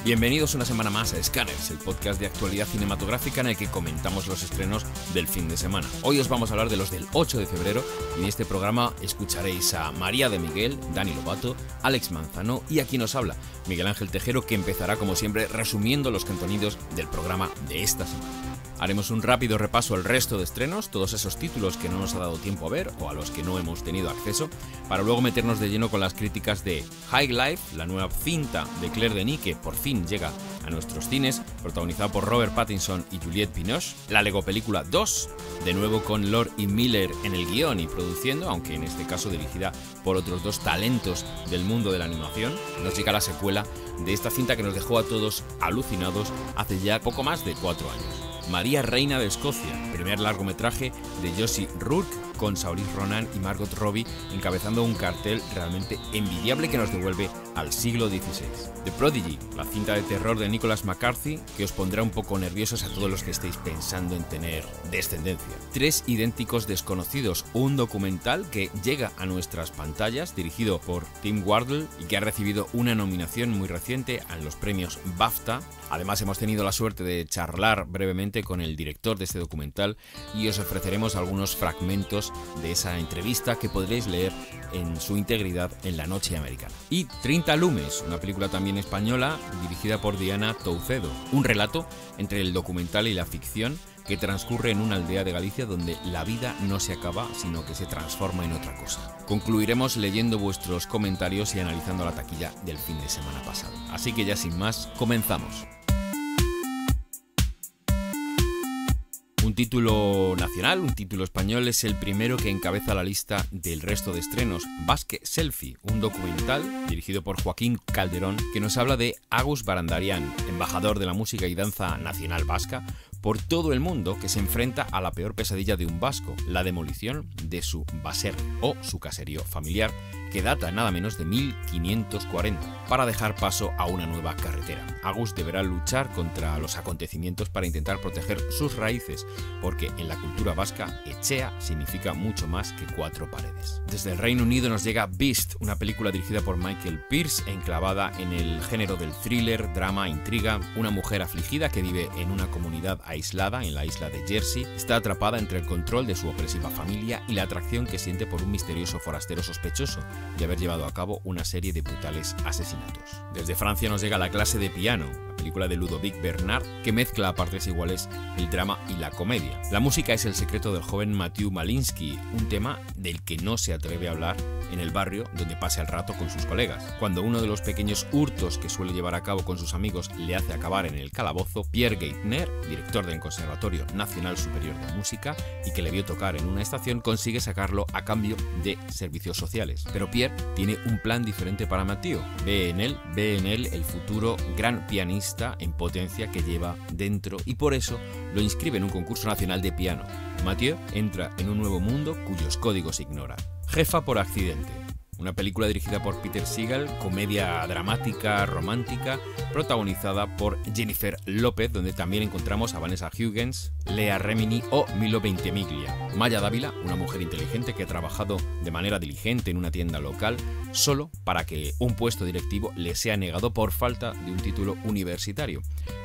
Bienvenidos una semana más a Scanners, el podcast de actualidad cinematográfica en el que comentamos los estrenos del fin de semana. Hoy os vamos a hablar de los del 8 de febrero y en este programa escucharéis a María de Miguel, Dani Lobato, Alex Manzano y a quien os habla, Miguel Ángel Tejero, que empezará como siempre resumiendo los contenidos del programa de esta semana. Haremos un rápido repaso al resto de estrenos, todos esos títulos que no nos ha dado tiempo a ver o a los que no hemos tenido acceso, para luego meternos de lleno con las críticas de High Life, la nueva cinta de Claire Denis que por fin llega a nuestros cines, protagonizada por Robert Pattinson y Juliette Binoche, la Lego Película 2, de nuevo con Lord y Miller en el guión y produciendo, aunque en este caso dirigida por otros dos talentos del mundo de la animación. Nos llega la secuela de esta cinta que nos dejó a todos alucinados hace ya poco más de 4 años. María, Reina de Escocia, primer largometraje de Josie Rourke con Saoirse Ronan y Margot Robbie encabezando un cartel realmente envidiable que nos devuelve al siglo XVI. The Prodigy, la cinta de terror de Nicholas McCarthy, que os pondrá un poco nerviosos a todos los que estéis pensando en tener descendencia. Tres idénticos desconocidos, un documental que llega a nuestras pantallas, dirigido por Tim Wardle y que ha recibido una nominación muy reciente a los premios BAFTA. Además hemos tenido la suerte de charlar brevemente con el director de este documental y os ofreceremos algunos fragmentos de esa entrevista que podréis leer en su integridad en La Noche Americana. Y 30 Lumes, una película también española dirigida por Diana Toucedo, un relato entre el documental y la ficción que transcurre en una aldea de Galicia donde la vida no se acaba, sino que se transforma en otra cosa. Concluiremos leyendo vuestros comentarios y analizando la taquilla del fin de semana pasado. Así que ya sin más, comenzamos. Un título nacional, un título español, es el primero que encabeza la lista del resto de estrenos. Basque Selfie, un documental dirigido por Joaquín Calderón que nos habla de Agus Barandarian, embajador de la música y danza nacional vasca por todo el mundo, que se enfrenta a la peor pesadilla de un vasco, la demolición de su baserri o su caserío familiar, que data nada menos de 1540, para dejar paso a una nueva carretera. Agus deberá luchar contra los acontecimientos para intentar proteger sus raíces, porque en la cultura vasca, etxea significa mucho más que 4 paredes. Desde el Reino Unido nos llega Beast, una película dirigida por Michael Pearce, enclavada en el género del thriller, drama, intriga. Una mujer afligida que vive en una comunidad aislada en la isla de Jersey está atrapada entre el control de su opresiva familia y la atracción que siente por un misterioso forastero sospechoso de haber llevado a cabo una serie de brutales asesinatos. Desde Francia nos llega La clase de piano, la película de Ludovic Bernard que mezcla a partes iguales el drama y la comedia. La música es el secreto del joven Mathieu Malinsky, un tema del que no se atreve a hablar en el barrio donde pasa el rato con sus colegas. Cuando uno de los pequeños hurtos que suele llevar a cabo con sus amigos le hace acabar en el calabozo, Pierre Geithner, director del Conservatorio Nacional Superior de Música y que le vio tocar en una estación, consigue sacarlo a cambio de servicios sociales. Pero Pierre tiene un plan diferente para Mathieu. Ve en él el futuro gran pianista en potencia que lleva dentro y por eso lo inscribe en un concurso nacional de piano. Mathieu entra en un nuevo mundo cuyos códigos ignora. Jefa por accidente, una película dirigida por Peter Segal, comedia dramática, romántica, protagonizada por Jennifer López, donde también encontramos a Vanessa Hudgens, Lea Remini o Milo Ventimiglia. Maya Dávila, una mujer inteligente que ha trabajado de manera diligente en una tienda local, solo para que un puesto directivo le sea negado por falta de un título universitario.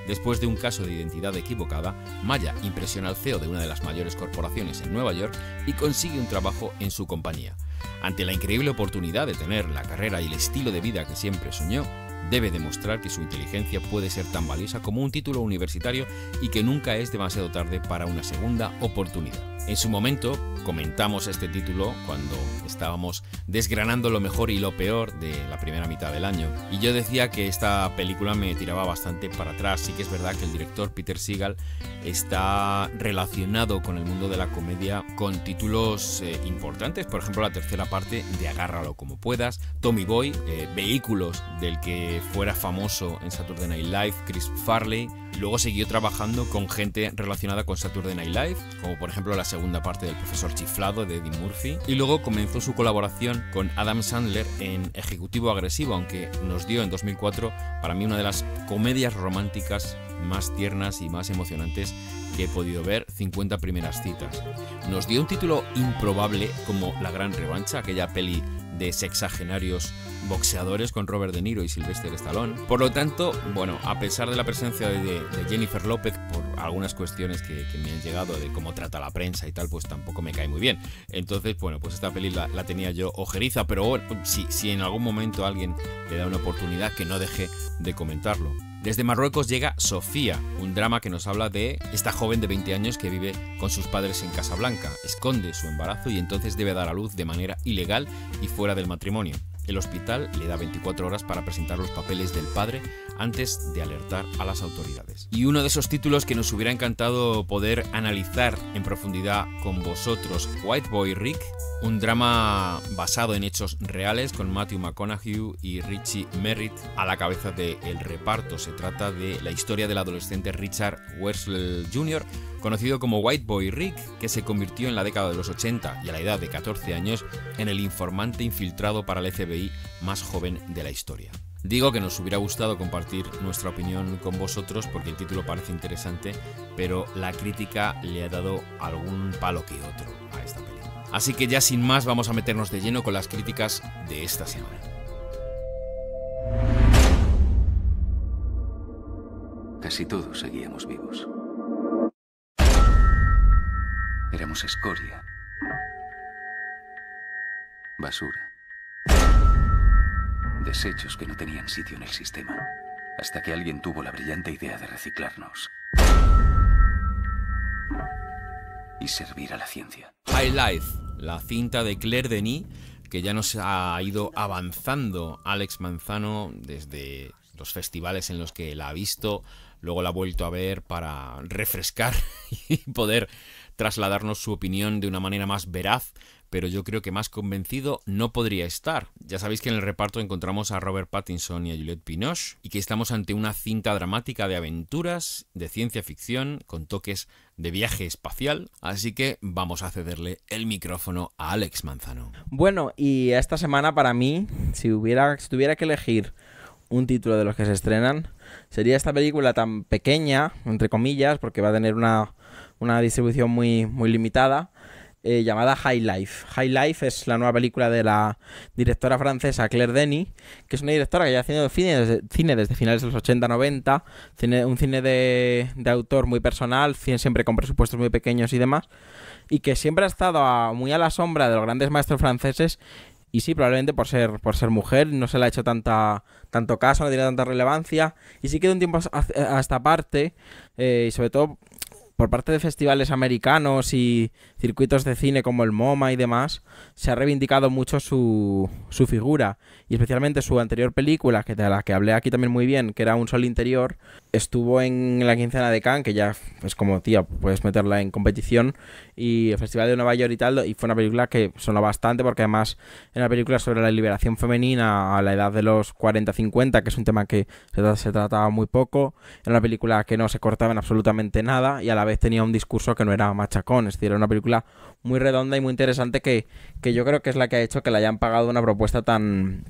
Después de un caso de identidad equivocada, Maya impresiona al CEO de una de las mayores corporaciones en Nueva York y consigue un trabajo en su compañía. Ante la increíble oportunidad de tener la carrera y el estilo de vida que siempre soñó, debe demostrar que su inteligencia puede ser tan valiosa como un título universitario y que nunca es demasiado tarde para una segunda oportunidad. En su momento comentamos este título cuando estábamos desgranando lo mejor y lo peor de la primera mitad del año y yo decía que esta película me tiraba bastante para atrás. Sí que es verdad que el director Peter Segal está relacionado con el mundo de la comedia con títulos importantes, por ejemplo la tercera parte de Agárralo como puedas, Tommy Boy, Vehículos, del que fuera famoso en Saturday Night Live Chris Farley. Luego siguió trabajando con gente relacionada con Saturday Night Live, como por ejemplo la segunda parte del Profesor Chiflado de Eddie Murphy, y luego comenzó su colaboración con Adam Sandler en Ejecutivo Agresivo, aunque nos dio en 2004 para mí una de las comedias románticas más tiernas y más emocionantes que he podido ver, 50 primeras citas. Nos dio un título improbable como La Gran Revancha, aquella peli de sexagenarios boxeadores con Robert De Niro y Sylvester Stallone. Por lo tanto, bueno, a pesar de la presencia de Jennifer López, por algunas cuestiones que me han llegado de cómo trata la prensa y tal, pues tampoco me cae muy bien. Entonces, bueno, pues esta peli la tenía yo ojeriza, pero bueno, si en algún momento alguien le da una oportunidad, que no deje de comentarlo. Desde Marruecos llega Sofía, un drama que nos habla de esta joven de 20 años que vive con sus padres en Casablanca, esconde su embarazo y entonces debe dar a luz de manera ilegal y fuera del matrimonio. El hospital le da 24 horas para presentar los papeles del padre antes de alertar a las autoridades. Y uno de esos títulos que nos hubiera encantado poder analizar en profundidad con vosotros, White Boy Rick, un drama basado en hechos reales con Matthew McConaughey y Richie Merritt a la cabeza del reparto. Se trata de la historia del adolescente Richard Wersler Jr., conocido como White Boy Rick, que se convirtió en la década de los 80 y a la edad de 14 años en el informante infiltrado para el FBI más joven de la historia. Digo que nos hubiera gustado compartir nuestra opinión con vosotros porque el título parece interesante, pero la crítica le ha dado algún palo que otro a esta película. Así que ya sin más vamos a meternos de lleno con las críticas de esta semana. Casi todos seguíamos vivos. Éramos escoria, basura, desechos que no tenían sitio en el sistema, hasta que alguien tuvo la brillante idea de reciclarnos y servir a la ciencia. High Life, la cinta de Claire Denis, que ya nos ha ido avanzando Alex Manzano desde los festivales en los que la ha visto, luego la ha vuelto a ver para refrescar y poder trasladarnos su opinión de una manera más veraz, pero yo creo que más convencido no podría estar. Ya sabéis que en el reparto encontramos a Robert Pattinson y a Juliette Binoche y que estamos ante una cinta dramática de aventuras, de ciencia ficción, con toques de viaje espacial, así que vamos a cederle el micrófono a Alex Manzano. Bueno, y esta semana para mí, si tuviera que elegir un título de los que se estrenan, sería esta película tan pequeña, entre comillas, porque va a tener una distribución muy limitada, llamada High Life. High Life es la nueva película de la directora francesa Claire Denis, que es una directora que ya ha haciendo cine desde finales de los 80-90, un cine de autor muy personal, siempre con presupuestos muy pequeños y demás, y que siempre ha estado muy a la sombra de los grandes maestros franceses. Y sí, probablemente por ser mujer no se le ha hecho tanto caso, no tiene tanta relevancia. Y sí que de un tiempo a esta parte, y sobre todo por parte de festivales americanos y circuitos de cine como el MoMA y demás, se ha reivindicado mucho su figura. Y especialmente su anterior película, de la que hablé aquí también muy bien, que era Un Sol Interior, estuvo en la quincena de Cannes, que ya es como, tía, puedes meterla en competición, y el Festival de Nueva York y tal, y fue una película que sonó bastante, porque además era una película sobre la liberación femenina a la edad de los 40-50, que es un tema que se trataba muy poco. Era una película que no se cortaba en absolutamente nada, y a la vez tenía un discurso que no era machacón, es decir, era una película muy redonda y muy interesante que yo creo que es la que ha hecho que le hayan pagado una propuesta tan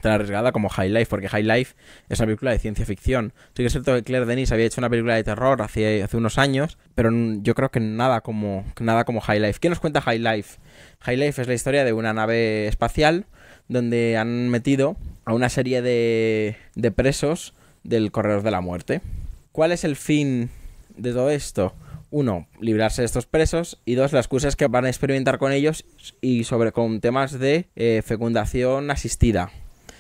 arriesgada como High Life, porque High Life es una película de ciencia ficción. Sí que es cierto que Claire Denis había hecho una película de terror hace unos años, pero yo creo que nada como High Life. ¿Qué nos cuenta High Life? High Life es la historia de una nave espacial donde han metido a una serie de presos del Corredor de la Muerte. ¿Cuál es el fin de todo esto? 1, librarse de estos presos, y 2, las cosas que van a experimentar con ellos y con temas de fecundación asistida.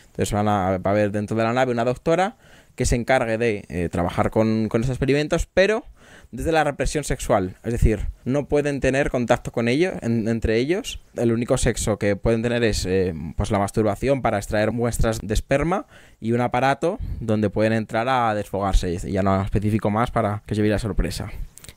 Entonces va a haber dentro de la nave una doctora que se encargue de trabajar con esos experimentos, pero desde la represión sexual. Es decir, no pueden tener contacto con ellos, entre ellos. El único sexo que pueden tener es pues la masturbación para extraer muestras de esperma y un aparato donde pueden entrar a desfogarse. Y ya no especifico más para que os llevéis la sorpresa.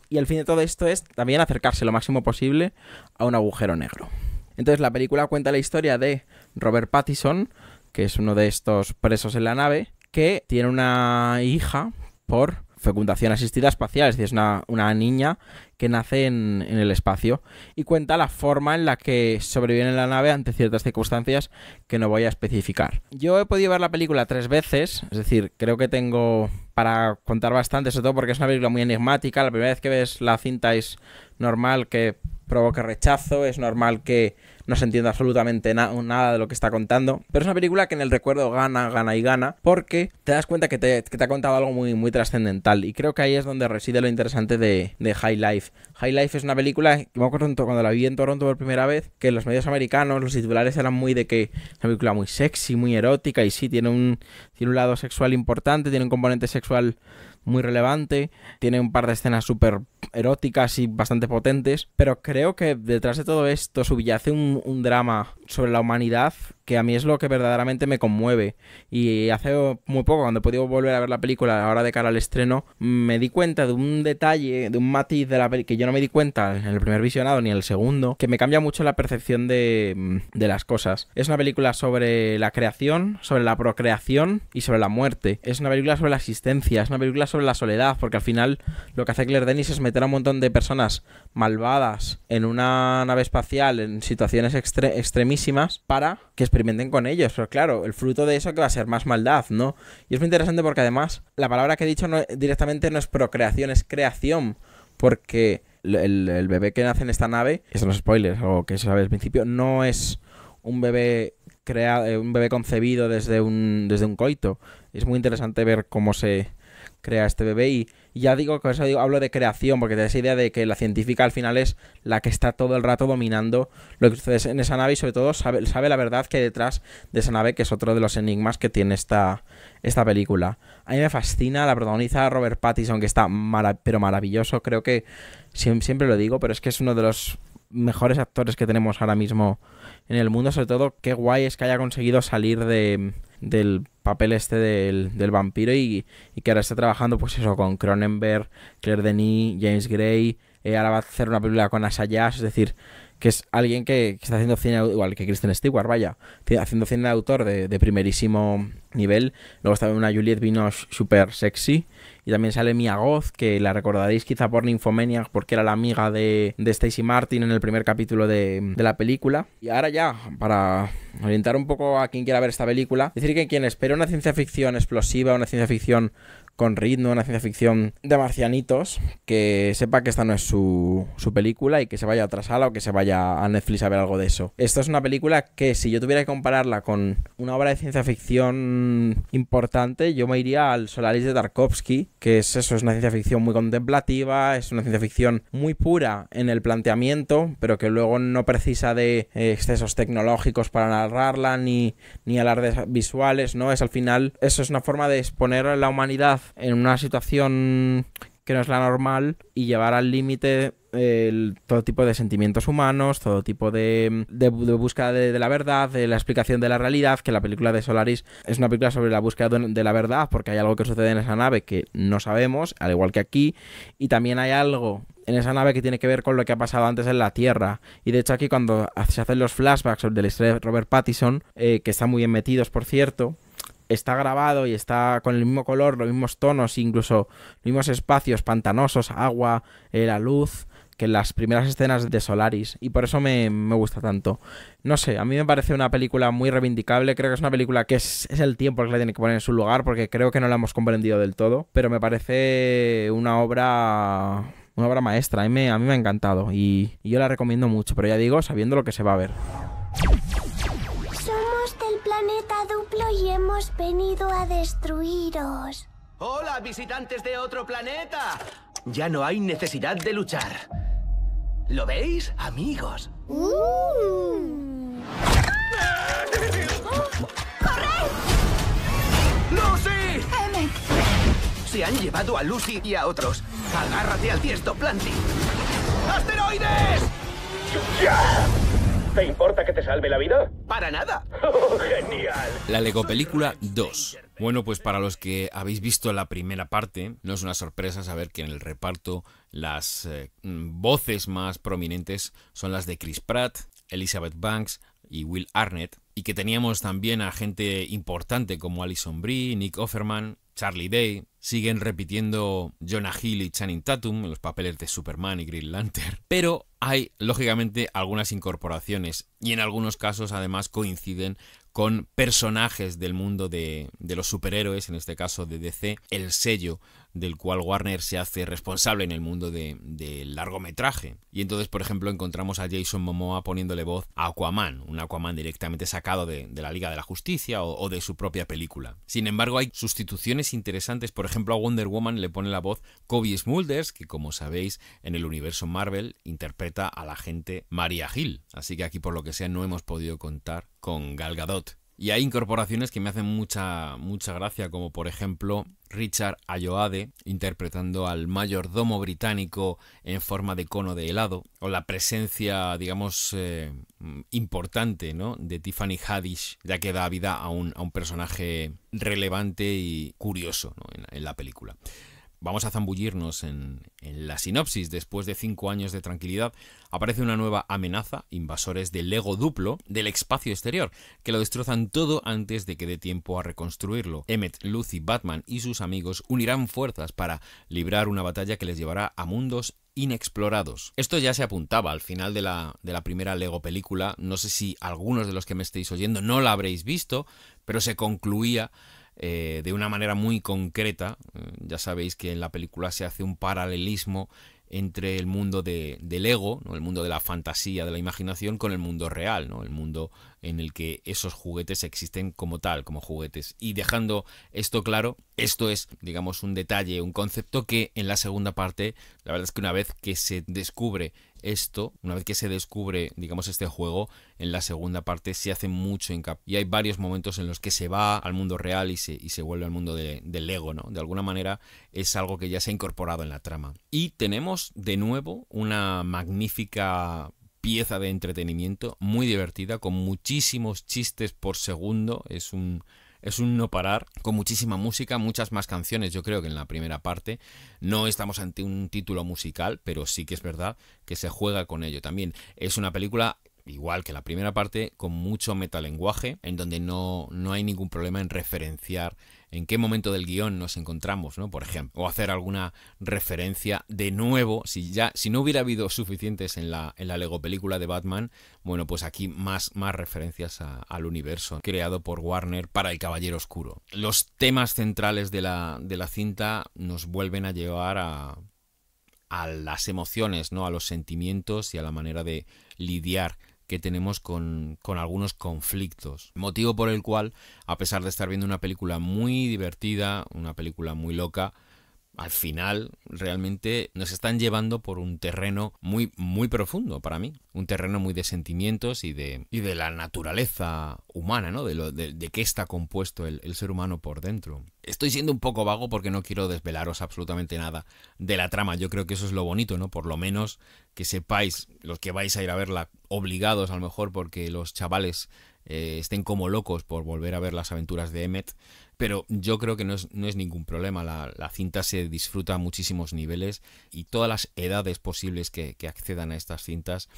Y el fin de todo esto es también acercarse lo máximo posible a un agujero negro. Entonces la película cuenta la historia de Robert Pattinson, que es uno de estos presos en la nave, que tiene una hija por fecundación asistida espacial, es decir, es una niña que nace en el espacio, y cuenta la forma en la que sobrevive en la nave ante ciertas circunstancias que no voy a especificar. Yo he podido ver la película 3 veces, es decir, creo que tengo para contar bastante, sobre todo porque es una película muy enigmática. La primera vez que ves la cinta es normal que provoque rechazo, es normal que no se entiende absolutamente nada de lo que está contando. Pero es una película que en el recuerdo gana, porque te das cuenta que te ha contado algo muy, muy trascendental. Y creo que ahí es donde reside lo interesante de High Life. High Life es una película que me acuerdo cuando la vi en Toronto por primera vez, que en los medios americanos los titulares eran muy de que es una película muy sexy, muy erótica, y sí, tiene un lado sexual importante, tiene un componente sexual muy relevante, tiene un par de escenas súper eróticas y bastante potentes, pero creo que detrás de todo esto subyace un drama sobre la humanidad que a mí es lo que verdaderamente me conmueve. Y hace muy poco, cuando he podido volver a ver la película ahora de cara al estreno, me di cuenta de un detalle, de un matiz de la película que yo no me di cuenta en el primer visionado ni en el segundo, que me cambia mucho la percepción de las cosas. Es una película sobre la creación, sobre la procreación y sobre la muerte. Es una película sobre la existencia, es una película sobre la soledad, porque al final lo que hace Claire Denis es meter a un montón de personas malvadas en una nave espacial en situaciones extremísimas para que experimenten con ellos. Pero claro, el fruto de eso que va a ser más maldad, ¿no? Y es muy interesante porque además la palabra que he dicho directamente no es procreación, es creación, porque el bebé que nace en esta nave, eso no es spoiler, o que se sabe al principio, no es un bebé un bebé concebido desde un coito. Es muy interesante ver cómo se crea este bebé y ya digo que hablo de creación, porque te da esa idea de que la científica al final es la que está todo el rato dominando lo que sucede en esa nave y sobre todo sabe la verdad que hay detrás de esa nave, que es otro de los enigmas que tiene esta película. A mí me fascina, la protagoniza Robert Pattinson, que está pero maravilloso. Creo que siempre lo digo, pero es que es uno de los mejores actores que tenemos ahora mismo en el mundo. Sobre todo, qué guay es que haya conseguido salir del papel del vampiro y que ahora esté trabajando pues eso con Cronenberg, Claire Denis, James Gray, ahora va a hacer una película con Asayas, es decir, que es alguien que está haciendo cine, igual que Kristen Stewart, haciendo cine de autor de primerísimo nivel. Luego está una Juliette Binoche súper sexy, y también sale Mia Goth, que la recordaréis quizá por Nymphomaniac, porque era la amiga de Stacey Martin en el primer capítulo de la película. Y ahora ya, para orientar un poco a quien quiera ver esta película, decir que quien espera una ciencia ficción explosiva, una ciencia ficción con ritmo, una ciencia ficción de marcianitos, que sepa que esta no es su película y que se vaya a otra sala o que se vaya a Netflix a ver algo de eso. Esto es una película que, si yo tuviera que compararla con una obra de ciencia ficción importante, yo me iría al Solaris de Tarkovsky, que es eso, es una ciencia ficción muy contemplativa, es una ciencia ficción muy pura en el planteamiento, pero que luego no precisa de excesos tecnológicos para narrarla, ni alardes visuales, ¿no? Es al final, eso es una forma de exponer a la humanidad en una situación que no es la normal y llevar al límite todo tipo de sentimientos humanos, todo tipo de búsqueda de la verdad, de la explicación de la realidad, que la película de Solaris es una película sobre la búsqueda de la verdad, porque hay algo que sucede en esa nave que no sabemos, al igual que aquí, y también hay algo en esa nave que tiene que ver con lo que ha pasado antes en la Tierra. Y de hecho aquí, cuando se hacen los flashbacks de la historia de Robert Pattinson, que están muy bien metidos, por cierto, está grabado y está con el mismo color, los mismos tonos, incluso los mismos espacios pantanosos, agua, la luz, que en las primeras escenas de Solaris, y por eso me gusta tanto. No sé, a mí me parece una película muy reivindicable. Creo que es una película que es el tiempo el que la tiene que poner en su lugar, porque creo que no la hemos comprendido del todo, pero me parece una obra maestra. A mí me ha encantado y yo la recomiendo mucho, pero ya digo, sabiendo lo que se va a ver. Somos del planeta Duplo y hemos venido a destruiros. ¡Hola, visitantes de otro planeta! Ya no hay necesidad de luchar. ¿Lo veis, amigos? ¡Corred! ¡Lucy! ¡Emmett! Se han llevado a Lucy y a otros. Agárrate al tiesto, Planty. ¡Asteroides! ¡Ya! ¿Te importa que te salve la vida? ¡Para nada! ¡Oh, genial! La Lego Película 2. Bueno, pues para los que habéis visto la primera parte, no es una sorpresa saber que en el reparto las voces más prominentes son las de Chris Pratt, Elizabeth Banks y Will Arnett, y que teníamos también a gente importante como Alison Brie, Nick Offerman, Charlie Day. Siguen repitiendo Jonah Hill y Channing Tatum en los papeles de Superman y Green Lantern, pero hay lógicamente algunas incorporaciones y en algunos casos además coinciden con personajes del mundo de los superhéroes, en este caso de DC. El sello del cual Warner se hace responsable en el mundo del largometraje. Y entonces, por ejemplo, encontramos a Jason Momoa poniéndole voz a Aquaman, un Aquaman directamente sacado de la Liga de la Justicia o de su propia película. Sin embargo, hay sustituciones interesantes. Por ejemplo, a Wonder Woman le pone la voz Cobie Smulders, que como sabéis, en el universo Marvel interpreta a la agente Maria Hill. Así que aquí, por lo que sea, no hemos podido contar con Gal Gadot. Y hay incorporaciones que me hacen mucha gracia, como por ejemplo Richard Ayoade interpretando al mayordomo británico en forma de cono de helado, o la presencia, digamos, importante, ¿no?, de Tiffany Haddish, ya que da vida a un personaje relevante y curioso, ¿no?, en la película. Vamos a zambullirnos en la sinopsis. Después de 5 años de tranquilidad, aparece una nueva amenaza, invasores del Lego Duplo del espacio exterior, que lo destrozan todo antes de que dé tiempo a reconstruirlo. Emmett, Lucy, Batman y sus amigos unirán fuerzas para librar una batalla que les llevará a mundos inexplorados. Esto ya se apuntaba al final de la primera Lego película. No sé si algunos de los que me estéis oyendo no la habréis visto, pero se concluía de una manera muy concreta. Ya sabéis que en la película se hace un paralelismo entre el mundo de Lego, ¿no?, el mundo de la fantasía, de la imaginación, con el mundo real, ¿no?, el mundo en el que esos juguetes existen como tal, como juguetes. Y dejando esto claro, esto es, digamos, un detalle, un concepto que en la segunda parte, la verdad es que una vez que se descubre esto, una vez que se descubre, digamos, este juego, en la segunda parte se hace mucho hincapié. Y hay varios momentos en los que se va al mundo real y se vuelve al mundo del Lego, ¿no? De alguna manera es algo que ya se ha incorporado en la trama. Y tenemos de nuevo una magnífica pieza de entretenimiento, muy divertida, con muchísimos chistes por segundo. Es un no parar, con muchísima música, muchas más canciones, yo creo, que en la primera parte. No estamos ante un título musical, pero sí que es verdad que se juega con ello también. Es una película, igual que la primera parte, con mucho metalenguaje, en donde no hay ningún problema en referenciar en qué momento del guión nos encontramos, ¿no?, por ejemplo, o hacer alguna referencia de nuevo. Si no hubiera habido suficientes en la Lego película de Batman, bueno, pues aquí más referencias al universo creado por Warner para el Caballero Oscuro. Los temas centrales de la cinta nos vuelven a llevar a las emociones, ¿no?, a los sentimientos y a la manera de lidiar que tenemos con algunos conflictos. Motivo por el cual, a pesar de estar viendo una película muy divertida, una película muy loca, al final realmente nos están llevando por un terreno muy, muy profundo para mí. Un terreno muy de sentimientos y de la naturaleza humana, ¿no? De qué está compuesto el ser humano por dentro. Estoy siendo un poco vago porque no quiero desvelaros absolutamente nada de la trama. Yo creo que eso es lo bonito, ¿no? Por lo menos que sepáis, los que vais a ir a verla, obligados a lo mejor porque los chavales estén como locos por volver a ver las aventuras de Emmett. Pero yo creo que no es ningún problema. La cinta se disfruta a muchísimos niveles y todas las edades posibles que accedan a estas cintas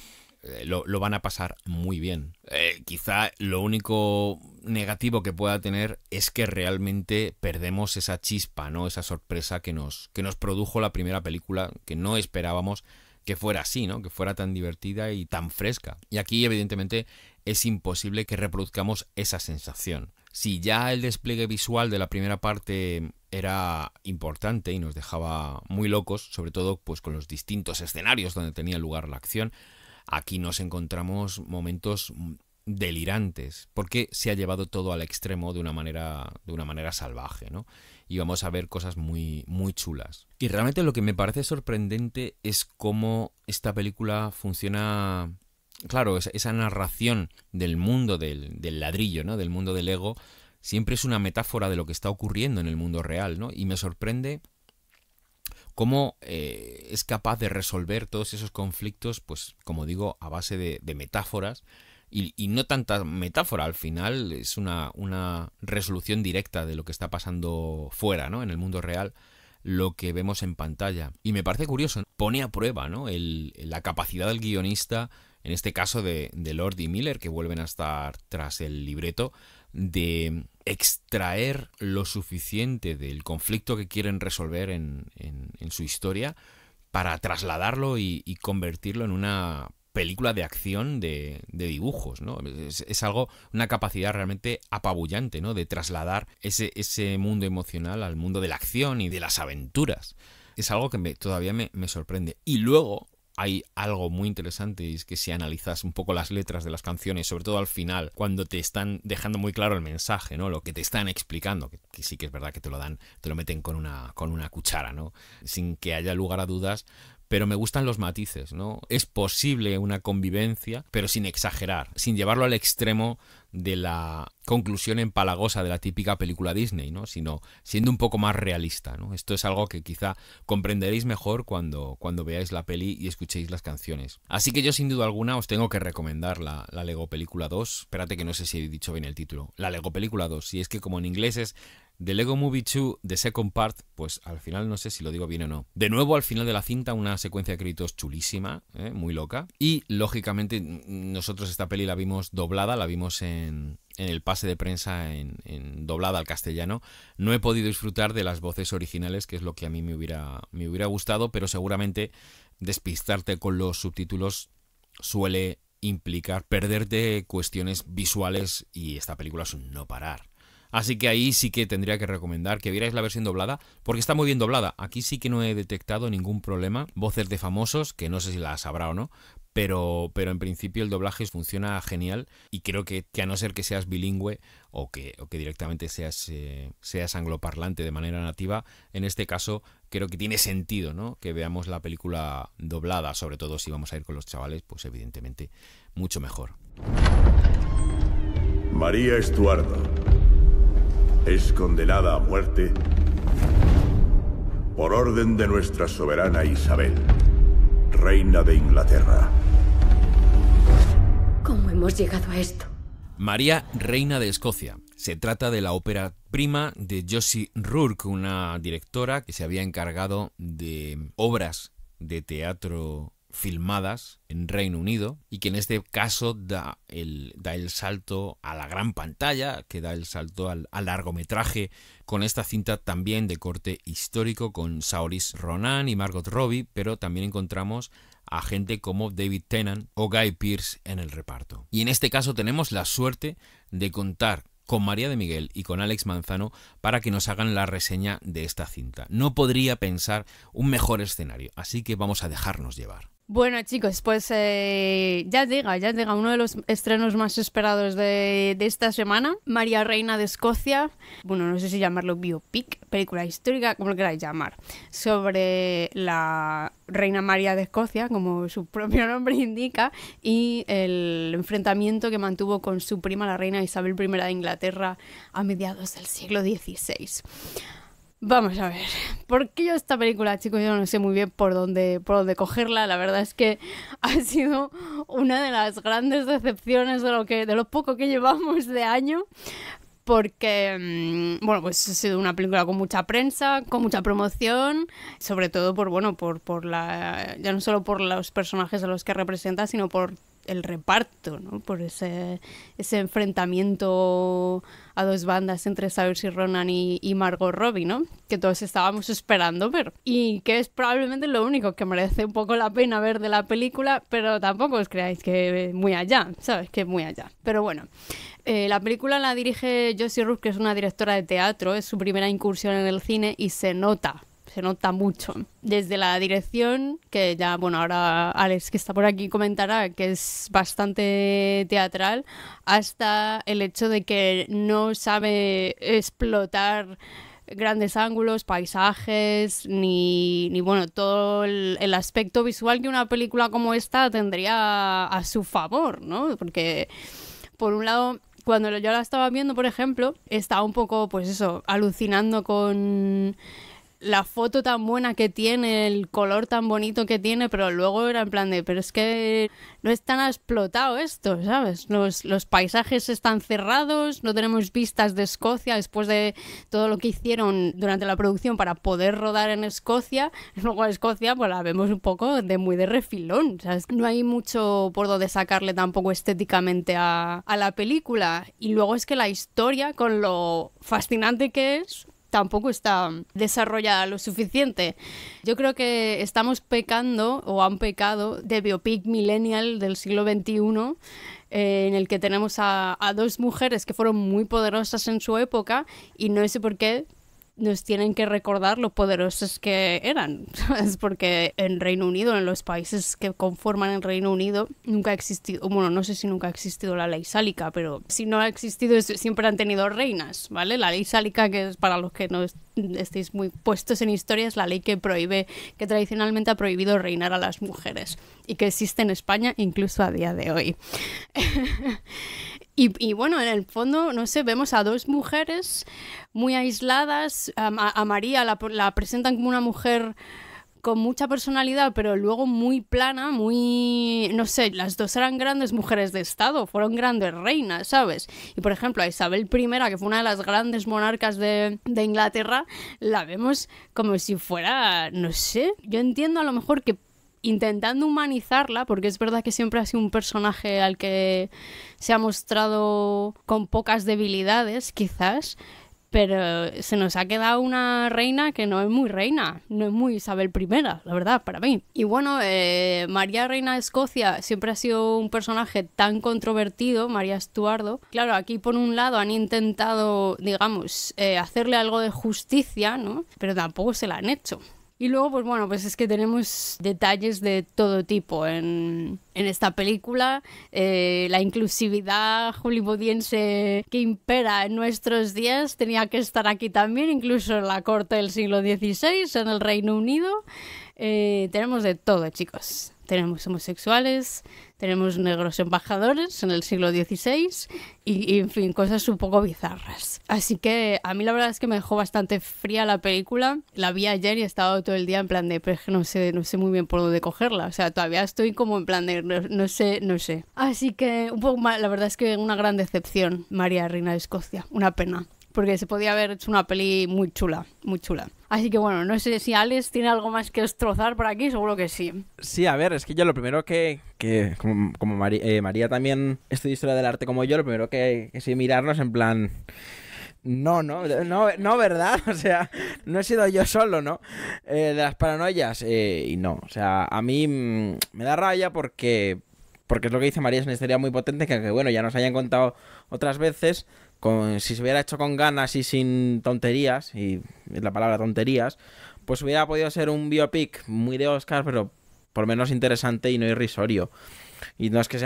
lo van a pasar muy bien. Quizá lo único negativo que pueda tener es que realmente perdemos esa chispa, ¿no?, esa sorpresa que nos produjo la primera película, que no esperábamos que fuera así, ¿no?, que fuera tan divertida y tan fresca. Y aquí, evidentemente, es imposible que reproduzcamos esa sensación. Si ya el despliegue visual de la primera parte era importante y nos dejaba muy locos, sobre todo pues con los distintos escenarios donde tenía lugar la acción, aquí nos encontramos momentos delirantes, porque se ha llevado todo al extremo de una manera salvaje, ¿no? Y vamos a ver cosas muy, muy chulas. Y realmente lo que me parece sorprendente es cómo esta película funciona. Claro, esa narración del mundo del ladrillo, ¿no?, del mundo del Lego, siempre es una metáfora de lo que está ocurriendo en el mundo real, ¿no? Y me sorprende cómo es capaz de resolver todos esos conflictos, pues como digo, a base de metáforas. Y no tanta metáfora, al final es una resolución directa de lo que está pasando fuera, ¿no?, en el mundo real, lo que vemos en pantalla. Y me parece curioso, pone a prueba, ¿no?, la capacidad del guionista, en este caso de Lord y Miller, que vuelven a estar tras el libreto, de extraer lo suficiente del conflicto que quieren resolver en su historia para trasladarlo y convertirlo en una película de acción de dibujos, ¿no? Es algo, una capacidad realmente apabullante, ¿no? De trasladar ese mundo emocional al mundo de la acción y de las aventuras. Es algo que todavía me sorprende. Y luego hay algo muy interesante, y es que si analizas un poco las letras de las canciones, sobre todo al final, cuando te están dejando muy claro el mensaje, ¿no? Lo que te están explicando, que sí que es verdad que te lo meten con una cuchara, ¿no? Sin que haya lugar a dudas. Pero me gustan los matices, ¿no? Es posible una convivencia, pero sin exagerar, sin llevarlo al extremo de la conclusión empalagosa de la típica película Disney, ¿no? Sino siendo un poco más realista, ¿no? Esto es algo que quizá comprenderéis mejor cuando veáis la peli y escuchéis las canciones. Así que yo sin duda alguna os tengo que recomendar la Lego Película 2. Espérate que no sé si he dicho bien el título. La Lego Película 2. Si es que como en inglés es The Lego Movie 2, The Second Part, pues al final no sé si lo digo bien o no. De nuevo, al final de la cinta, una secuencia de créditos chulísima, muy loca. Y, lógicamente, nosotros esta peli la vimos doblada, la vimos en el pase de prensa en doblada al castellano. No he podido disfrutar de las voces originales, que es lo que a mí me hubiera gustado, pero seguramente despistarte con los subtítulos suele implicar perderte cuestiones visuales, y esta película es un no parar. Así que ahí sí que tendría que recomendar que vierais la versión doblada, porque está muy bien doblada. Aquí sí que no he detectado ningún problema. Voces de famosos, que no sé si las habrá o no, pero en principio el doblaje funciona genial, y creo que a no ser que seas bilingüe o que directamente seas angloparlante de manera nativa, en este caso creo que tiene sentido, ¿no? Que veamos la película doblada, sobre todo si vamos a ir con los chavales, pues evidentemente mucho mejor. María Estuardo es condenada a muerte por orden de nuestra soberana Isabel, reina de Inglaterra. ¿Cómo hemos llegado a esto? María, reina de Escocia. Se trata de la ópera prima de Josie Rourke, una directora que se había encargado de obras de teatro filmadas en Reino Unido, y que en este caso da el salto a la gran pantalla, que da el salto al largometraje, con esta cinta también de corte histórico, con Saoirse Ronan y Margot Robbie, pero también encontramos a gente como David Tennant o Guy Pearce en el reparto. Y en este caso tenemos la suerte de contar con María de Miguel y con Alex Manzano para que nos hagan la reseña de esta cinta. No podría pensar un mejor escenario, así que vamos a dejarnos llevar. Bueno, chicos, pues ya llega uno de los estrenos más esperados de esta semana, María, reina de Escocia. Bueno, no sé si llamarlo biopic, película histórica, como lo queráis llamar, sobre la reina María de Escocia, como su propio nombre indica, y el enfrentamiento que mantuvo con su prima, la reina Isabel I de Inglaterra, a mediados del siglo XVI. Vamos a ver, porque yo esta película, chicos, yo no sé muy bien por dónde cogerla. La verdad es que ha sido una de las grandes decepciones de lo poco que llevamos de año, porque, bueno, pues ha sido una película con mucha prensa, con mucha promoción, sobre todo por ya no solo por los personajes a los que representa, sino por el reparto, ¿no? Por ese enfrentamiento a dos bandas entre Saoirse Ronan y Margot Robbie, ¿no? Que todos estábamos esperando ver. Y que es probablemente lo único que merece un poco la pena ver de la película, pero tampoco os creáis que muy allá, ¿sabes? Que muy allá. Pero bueno, la película la dirige Josie Rourke, que es una directora de teatro, es su primera incursión en el cine y se nota mucho. Desde la dirección, que ya, bueno, ahora Alex, que está por aquí, comentará que es bastante teatral, hasta el hecho de que no sabe explotar grandes ángulos, paisajes, ni bueno, todo el aspecto visual que una película como esta tendría a su favor, ¿no? Porque, por un lado, cuando yo la estaba viendo, por ejemplo, estaba un poco, pues eso, alucinando con la foto tan buena que tiene, el color tan bonito que tiene, pero luego era en plan de, pero es que no es tan explotado esto, ¿sabes? Los paisajes están cerrados, no tenemos vistas de Escocia después de todo lo que hicieron durante la producción para poder rodar en Escocia. Luego a Escocia pues la vemos un poco muy de refilón, ¿sabes? No hay mucho por donde sacarle tampoco estéticamente a la película. Y luego es que la historia, con lo fascinante que es, tampoco está desarrollada lo suficiente. Yo creo que estamos pecando, o han pecado, de biopic millennial del siglo XXI, en el que tenemos a dos mujeres que fueron muy poderosas en su época y no sé por qué nos tienen que recordar lo poderosas que eran. Es porque en Reino Unido, en los países que conforman el Reino Unido, nunca ha existido, bueno, no sé si nunca ha existido la ley sálica, pero si no ha existido, siempre han tenido reinas, ¿vale? La ley sálica, que es para los que no estéis muy puestos en historia, es la ley que prohíbe, que tradicionalmente ha prohibido reinar a las mujeres y que existe en España incluso a día de hoy. Y bueno, en el fondo, no sé, vemos a dos mujeres muy aisladas. A María la presentan como una mujer con mucha personalidad, pero luego muy plana, muy... No sé, las dos eran grandes mujeres de Estado, fueron grandes reinas, ¿sabes? Y por ejemplo, a Isabel I, que fue una de las grandes monarcas de Inglaterra, la vemos como si fuera, no sé, yo entiendo a lo mejor que intentando humanizarla, porque es verdad que siempre ha sido un personaje al que se ha mostrado con pocas debilidades, quizás, pero se nos ha quedado una reina que no es muy reina, no es muy Isabel I, la verdad, para mí. Y bueno, María, reina de Escocia, siempre ha sido un personaje tan controvertido, María Estuardo. Claro, aquí por un lado han intentado, digamos, hacerle algo de justicia, ¿no? Pero tampoco se la han hecho. Y luego, pues bueno, pues es que tenemos detalles de todo tipo en esta película. La inclusividad hollywoodiense que impera en nuestros días tenía que estar aquí también, incluso en la corte del siglo XVI, en el Reino Unido. Tenemos de todo, chicos. Tenemos homosexuales, tenemos negros embajadores en el siglo XVI y, en fin, cosas un poco bizarras. Así que a mí la verdad es que me dejó bastante fría la película. La vi ayer y he estado todo el día en plan de, pero no sé muy bien por dónde cogerla. O sea, todavía estoy como en plan de, no sé. Así que un poco mal, la verdad es que una gran decepción, María, reina de Escocia. Una pena. Porque se podía haber hecho una peli muy chula, muy chula. Así que bueno, no sé si Alex tiene algo más que destrozar por aquí, seguro que sí. Sí, a ver, es que yo lo primero que como María también estudia historia del arte como yo, lo primero que sí mirarnos en plan... No, ¿verdad? O sea, no he sido yo solo, ¿no? De las paranoias, y no, o sea, a mí me da rabia porque es lo que dice María, es una historia muy potente que bueno, ya nos hayan contado otras veces... si se hubiera hecho con ganas y sin tonterías, y es la palabra tonterías, pues hubiera podido ser un biopic muy de Oscar, pero por lo menos interesante y no irrisorio. Y no es que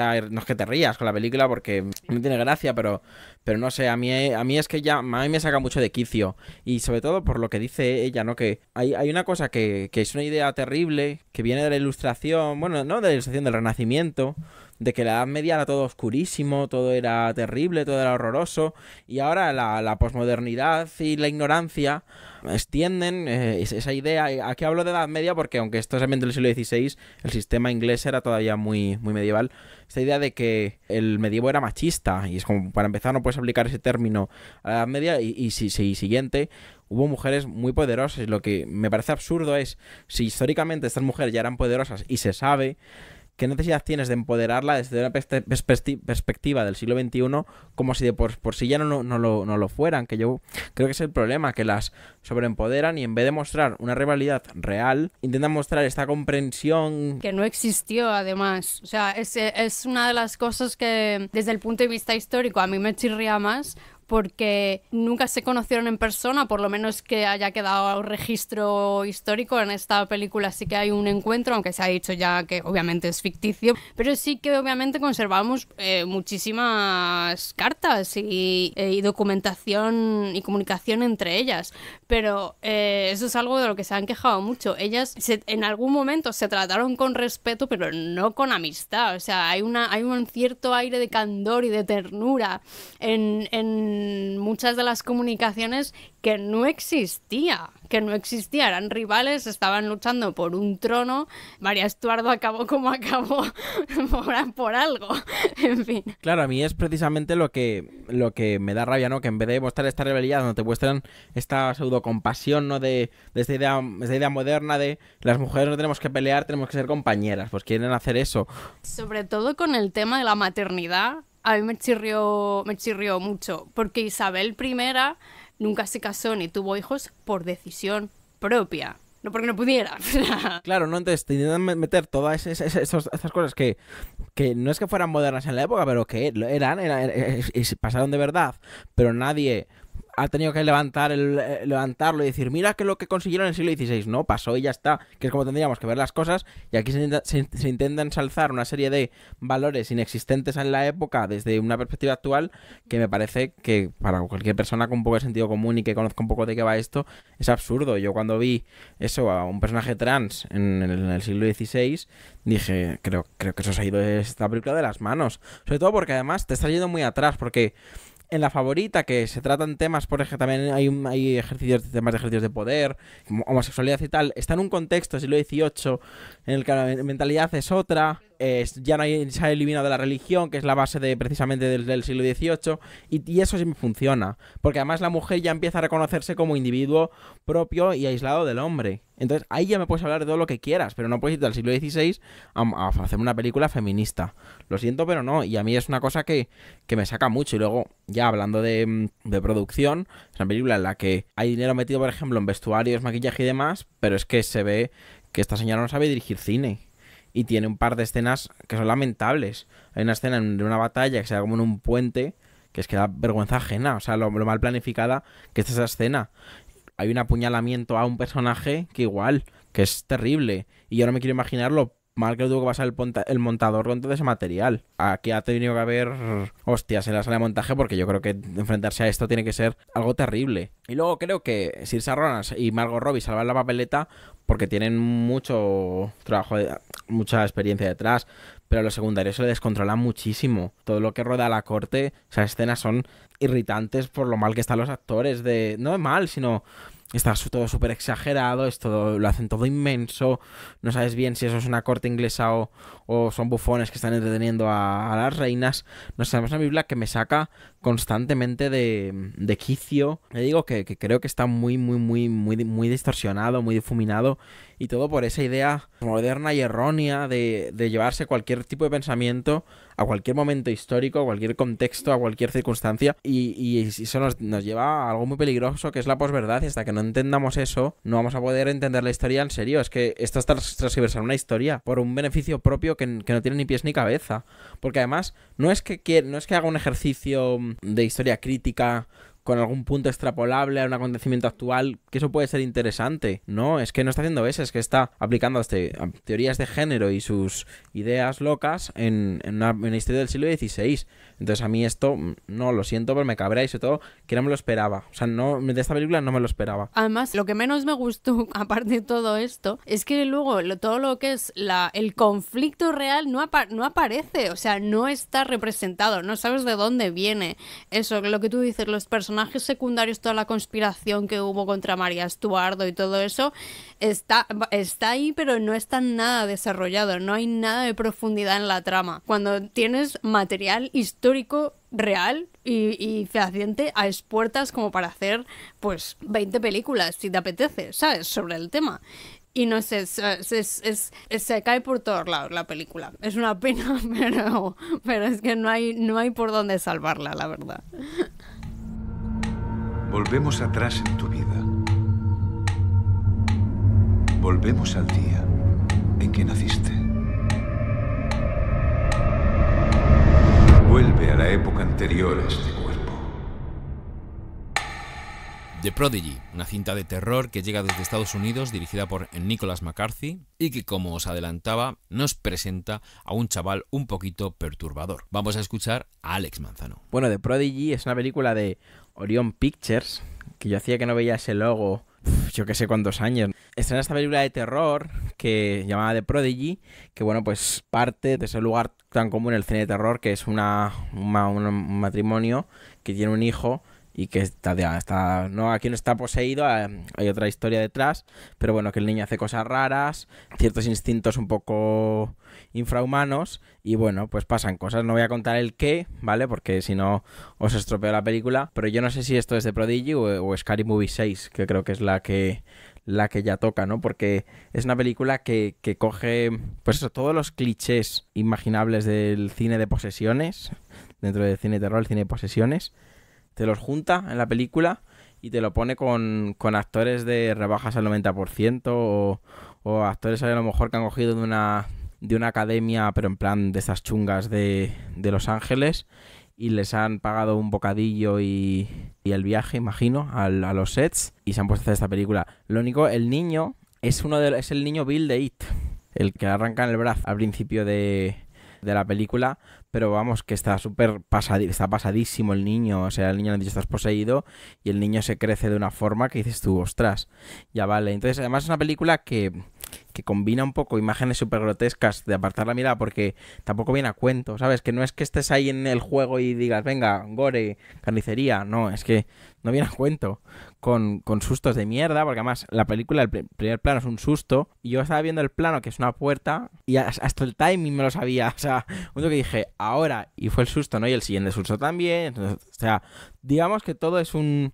te rías con la película porque no tiene gracia, pero no sé, a mí es que ya a mí me saca mucho de quicio. Y sobre todo por lo que dice ella, ¿no? Que hay una cosa que es una idea terrible, que viene de la Ilustración, bueno, no de la Ilustración, del Renacimiento, de que la Edad Media era todo oscurísimo, todo era terrible, todo era horroroso, y ahora la posmodernidad y la ignorancia extienden esa idea. Aquí hablo de Edad Media porque aunque esto es ambiente del siglo XVI, el sistema inglés era todavía muy, muy medieval. Esta idea de que el medievo era machista, y es como, para empezar, no puedes aplicar ese término a la Edad Media, y siguiente, hubo mujeres muy poderosas. Lo que me parece absurdo es, si históricamente estas mujeres ya eran poderosas y se sabe, ¿qué necesidad tienes de empoderarla desde una perspectiva del siglo XXI como si de por sí ya no lo fueran? Que yo creo que es el problema, que las sobreempoderan y en vez de mostrar una rivalidad real, intentan mostrar esta comprensión... Que no existió, además. O sea, es una de las cosas que, desde el punto de vista histórico, a mí me chirría más, porque nunca se conocieron en persona, por lo menos que haya quedado registro histórico. En esta película sí que hay un encuentro, aunque se ha dicho ya que obviamente es ficticio, pero sí que obviamente conservamos muchísimas cartas y documentación y comunicación entre ellas, pero eso es algo de lo que se han quejado mucho. Ellas en algún momento se trataron con respeto, pero no con amistad. O sea, hay un cierto aire de candor y de ternura en muchas de las comunicaciones que no existía, eran rivales, estaban luchando por un trono. María Estuardo acabó como acabó por algo, en fin. Claro, a mí es precisamente lo que me da rabia, ¿no? Que en vez de mostrar esta rivalidad, donde te muestran esta pseudo compasión, ¿no? De esta idea moderna de las mujeres no tenemos que pelear, tenemos que ser compañeras, pues quieren hacer eso. Sobre todo con el tema de la maternidad, a mí me chirrió mucho, porque Isabel I nunca se casó ni tuvo hijos por decisión propia. No porque no pudiera. Claro, ¿no? Entonces te intentan meter todas esas cosas que no es que fueran modernas en la época, pero que eran pasaron de verdad, pero nadie ha tenido que levantarlo y decir, mira que lo que consiguieron en el siglo XVI. No, pasó y ya está, que es como tendríamos que ver las cosas, y aquí se intenta ensalzar una serie de valores inexistentes en la época desde una perspectiva actual, que me parece que para cualquier persona con un poco de sentido común y que conozca un poco de qué va esto, es absurdo. Yo cuando vi eso a un personaje trans en el siglo XVI, dije, creo que eso se ha ido esta película de las manos, sobre todo porque además te está yendo muy atrás, porque en La Favorita, que se tratan temas, por ejemplo, también hay temas de ejercicios de poder, homosexualidad y tal, está en un contexto siglo XVIII en el que la mentalidad es otra, ya no se ha eliminado la religión, que es la base precisamente del siglo XVIII, y eso sí me funciona, porque además la mujer ya empieza a reconocerse como individuo propio y aislado del hombre. Entonces ahí ya me puedes hablar de todo lo que quieras, pero no puedes irte al siglo XVI a hacer una película feminista. Lo siento, pero no. Y a mí es una cosa que me saca mucho. Y luego, ya hablando de producción, es una película en la que hay dinero metido, por ejemplo, en vestuarios, maquillaje y demás, pero es que se ve que esta señora no sabe dirigir cine. Y tiene un par de escenas que son lamentables. Hay una escena de una batalla que se da como en un puente, que es que da vergüenza ajena. O sea, lo mal planificada que es esa escena. Hay un apuñalamiento a un personaje que igual, que es terrible. Y yo no me quiero imaginar lo mal que lo tuvo que pasar el montador con todo ese material. Aquí ha tenido que haber hostias en la sala de montaje, porque yo creo que enfrentarse a esto tiene que ser algo terrible. Y luego creo que Saoirse Ronan y Margot Robbie salvan la papeleta porque tienen mucho trabajo, mucha experiencia detrás, pero a los secundarios se le descontrolan muchísimo. Todo lo que rueda la corte, esas escenas son irritantes por lo mal que están los actores. No de mal, sino está todo súper exagerado, lo hacen todo inmenso, no sabes bien si eso es una corte inglesa o son bufones que están entreteniendo a las reinas. No sé, es una Biblia que me saca constantemente de quicio. Le digo que creo que está muy distorsionado, muy difuminado, y todo por esa idea moderna y errónea de llevarse cualquier tipo de pensamiento a cualquier momento histórico, a cualquier contexto, a cualquier circunstancia, y eso nos lleva a algo muy peligroso, que es la posverdad. Y hasta que no entendamos eso, no vamos a poder entender la historia en serio. Es que esto es transversar una historia por un beneficio propio que no tiene ni pies ni cabeza, porque además no es que haga un ejercicio de historia crítica con algún punto extrapolable a un acontecimiento actual, que eso puede ser interesante. No, es que no está haciendo eso, es que está aplicando teorías de género y sus ideas locas en una historia del siglo XVI. Entonces a mí esto, no, lo siento, pero me cabrea, y sobre todo que no me lo esperaba. O sea, de esta película no me lo esperaba. Además, lo que menos me gustó, aparte de todo esto, es que luego todo lo que es el conflicto real no aparece. O sea, no está representado, no sabes de dónde viene. Eso, lo que tú dices, los personajes secundarios, toda la conspiración que hubo contra María Estuardo y todo eso, está ahí, pero no está nada desarrollado, no hay nada de profundidad en la trama. Cuando tienes material histórico real y fehaciente a expuertas como para hacer pues 20 películas si te apetece, ¿sabes?, sobre el tema. Y no sé, se cae por todos lados la película. Es una pena, pero es que no hay por dónde salvarla, la verdad. Volvemos atrás en tu vida. Volvemos al día en que naciste. Vuelve a la época anterior a este cuerpo. The Prodigy, una cinta de terror que llega desde Estados Unidos, dirigida por Nicholas McCarthy, y que, como os adelantaba, nos presenta a un chaval un poquito perturbador. Vamos a escuchar a Alex Manzano. Bueno, The Prodigy es una película de Orion Pictures, que yo hacía que no veía ese logo, yo que sé cuántos años. Estrena esta película de terror que llamaba The Prodigy, que bueno, pues parte de ese lugar tan común en el cine de terror, que es un matrimonio que tiene un hijo y que aquí no está poseído, hay otra historia detrás, pero bueno, que el niño hace cosas raras, ciertos instintos un poco infrahumanos, y bueno, pues pasan cosas. No voy a contar el qué, ¿vale?, porque si no os estropeo la película, pero yo no sé si esto es de Prodigy o Scary Movie 6, que creo que es la que ya toca, ¿no? Porque es una película que coge, pues eso, todos los clichés imaginables del cine de posesiones, dentro del cine de terror, el cine de posesiones, te los junta en la película y te lo pone con actores de rebajas al 90% o actores a lo mejor que han cogido de una academia, pero en plan de esas chungas de Los Ángeles, y les han pagado un bocadillo y el viaje, imagino, a los sets, y se han puesto a hacer esta película. Lo único, el niño es el niño Bill de It, el que arranca en el brazo al principio de la película, pero vamos, que está está pasadísimo el niño. O sea, el niño le han dicho estás poseído y el niño se crece de una forma que dices tú, ostras, ya vale. Entonces, además es una película que combina un poco imágenes súper grotescas de apartar la mirada, porque tampoco viene a cuento, ¿sabes? Que no es que estés ahí en el juego y digas, venga, gore, carnicería. No, es que no viene a cuento. Con sustos de mierda, porque además la película, el primer plano es un susto, y yo estaba viendo el plano, que es una puerta, y hasta el timing me lo sabía. O sea, un que dije, ahora, y fue el susto, ¿no? Y el siguiente susto también. Entonces, o sea, digamos que todo es un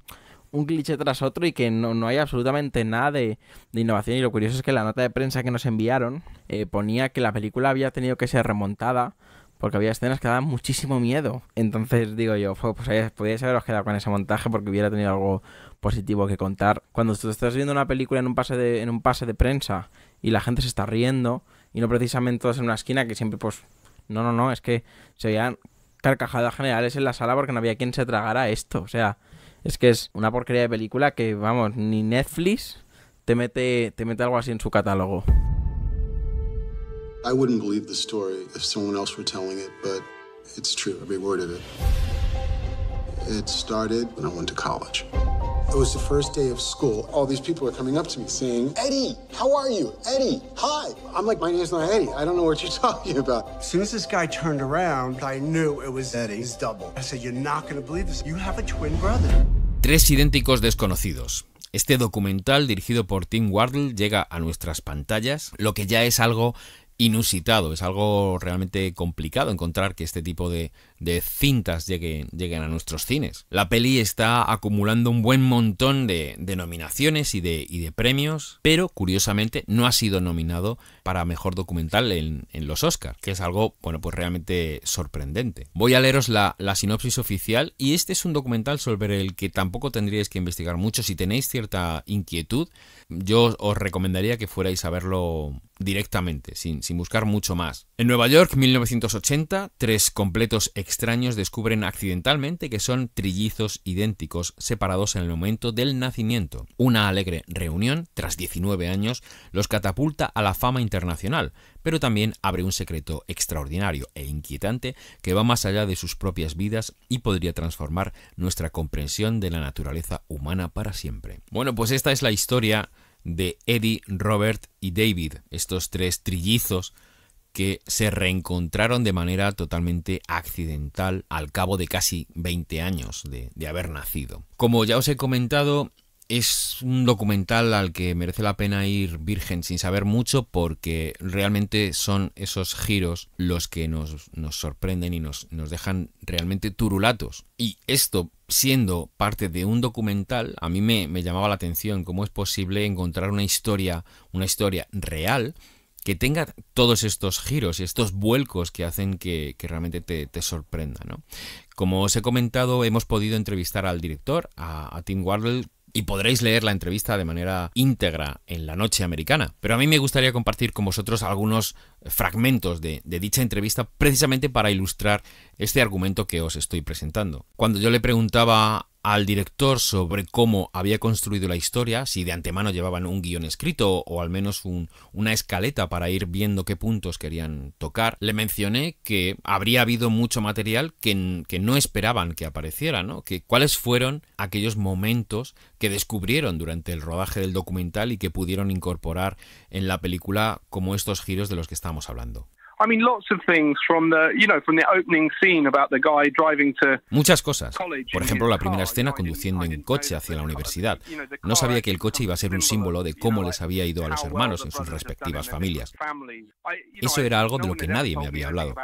cliché tras otro y que no hay absolutamente nada de innovación. Y lo curioso es que la nota de prensa que nos enviaron ponía que la película había tenido que ser remontada porque había escenas que daban muchísimo miedo. Entonces digo yo, pues podíais haberos quedado con ese montaje porque hubiera tenido algo positivo que contar. Cuando tú estás viendo una película en un pase de prensa y la gente se está riendo y no precisamente todos en una esquina, que siempre pues no, es que se veían carcajadas generales en la sala porque no había quien se tragara esto. O sea, es que es una porquería de película que, vamos, ni Netflix te mete algo así en su catálogo. I wouldn't believe the story if someone else were telling it, but it's true, every word of it. It started when I went to college. It was the first day of school. All these people are coming up to me saying, Eddie, how are you? Eddie, hi. I'm like, my name's not Eddie. I don't know what you're talking about. As soon as this guy turned around, I knew it was Eddie's double. I said, you're not going to believe this. You have a twin brother. 3 idénticos desconocidos. Este documental, dirigido por Tim Wardle, llega a nuestras pantallas, lo que ya es algo inusitado, es algo realmente complicado encontrar que este tipo de cintas lleguen a nuestros cines. La peli está acumulando un buen montón de nominaciones y de premios, pero curiosamente no ha sido nominado para mejor documental en los Oscars, que es algo, bueno, pues realmente sorprendente. Voy a leeros la sinopsis oficial, y este es un documental sobre el que tampoco tendríais que investigar mucho. Si tenéis cierta inquietud, yo os recomendaría que fuerais a verlo directamente, sin buscar mucho más. En Nueva York, 1980, 3 completos extraños descubren accidentalmente que son trillizos idénticos separados en el momento del nacimiento. Una alegre reunión, tras 19 años, los catapulta a la fama internacional, pero también abre un secreto extraordinario e inquietante que va más allá de sus propias vidas y podría transformar nuestra comprensión de la naturaleza humana para siempre. Bueno, pues esta es la historia de Eddie, Robert y David, estos 3 trillizos que se reencontraron de manera totalmente accidental al cabo de casi 20 años de haber nacido. Como ya os he comentado, es un documental al que merece la pena ir virgen sin saber mucho, porque realmente son esos giros los que nos sorprenden y nos dejan realmente turulatos. Y esto, siendo parte de un documental, a mí me llamaba la atención cómo es posible encontrar una historia real que tenga todos estos giros y estos vuelcos que hacen que realmente te sorprenda, ¿no? Como os he comentado, hemos podido entrevistar al director, a Tim Wardle, y podréis leer la entrevista de manera íntegra en La Noche Americana. Pero a mí me gustaría compartir con vosotros algunos fragmentos de dicha entrevista, precisamente para ilustrar este argumento que os estoy presentando. Cuando yo le preguntaba al director sobre cómo había construido la historia, si de antemano llevaban un guión escrito o al menos una escaleta para ir viendo qué puntos querían tocar, le mencioné que habría habido mucho material que no esperaban que apareciera, ¿no? Que cuáles fueron aquellos momentos que descubrieron durante el rodaje del documental y que pudieron incorporar en la película, como estos giros de los que estamos hablando. Muchas cosas. Por ejemplo, la primera escena conduciendo en coche hacia la universidad. No sabía que el coche iba a ser un símbolo de cómo les había ido a los hermanos en sus respectivas familias. Eso era algo de lo que nadie me había hablado.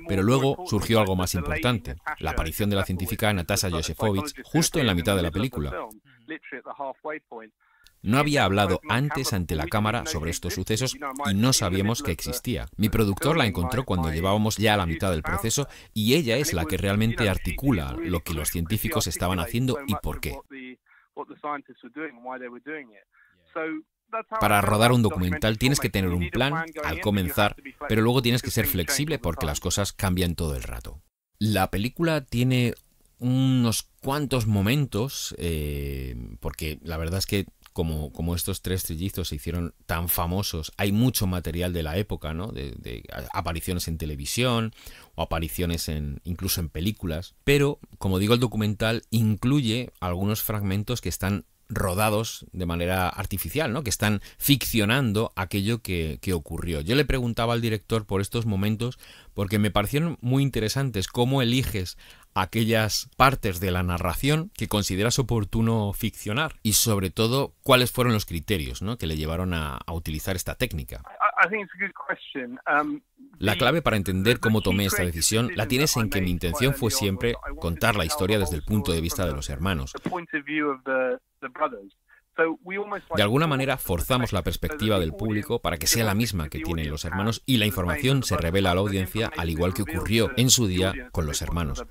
Pero luego surgió algo más importante, la aparición de la científica Natasha Josefovich justo en la mitad de la película. No había hablado antes ante la cámara sobre estos sucesos y no sabíamos que existía. Mi productor la encontró cuando llevábamos ya a la mitad del proceso y ella es la que realmente articula lo que los científicos estaban haciendo y por qué. Para rodar un documental tienes que tener un plan al comenzar, pero luego tienes que ser flexible porque las cosas cambian todo el rato. La película tiene unos cuantos momentos, porque la verdad es que como estos tres trillizos se hicieron tan famosos, hay mucho material de la época, ¿no? De apariciones en televisión o apariciones incluso en películas. Pero, como digo, el documental incluye algunos fragmentos que están rodados de manera artificial, ¿no? Que están ficcionando aquello que ocurrió. Yo le preguntaba al director por estos momentos porque me parecieron muy interesantes cómo eliges aquellas partes de la narración que consideras oportuno ficcionar y sobre todo cuáles fueron los criterios, ¿no? Que le llevaron a utilizar esta técnica. La clave para entender cómo tomé esta decisión la tienes en que mi intención fue siempre contar la historia desde el punto de vista de los hermanos. De alguna manera forzamos la perspectiva del público para que sea la misma que tienen los hermanos y la información se revela a la audiencia al igual que ocurrió en su día con los hermanos.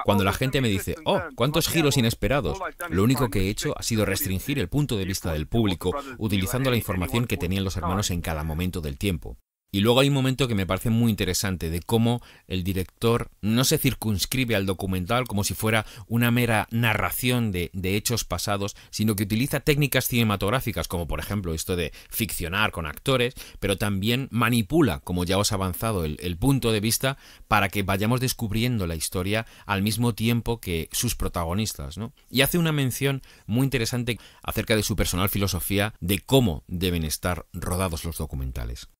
Cuando la gente me dice, ¡oh, cuántos giros inesperados!, lo único que he hecho ha sido restringir el punto de vista del público utilizando la información que tenían los hermanos en cada momento del tiempo. Y luego hay un momento que me parece muy interesante de cómo el director no se circunscribe al documental como si fuera una mera narración de hechos pasados, sino que utiliza técnicas cinematográficas como por ejemplo esto de ficcionar con actores, pero también manipula, como ya os he avanzado, el punto de vista para que vayamos descubriendo la historia al mismo tiempo que sus protagonistas, ¿no? Y hace una mención muy interesante acerca de su personal filosofía de cómo deben estar rodados los documentales.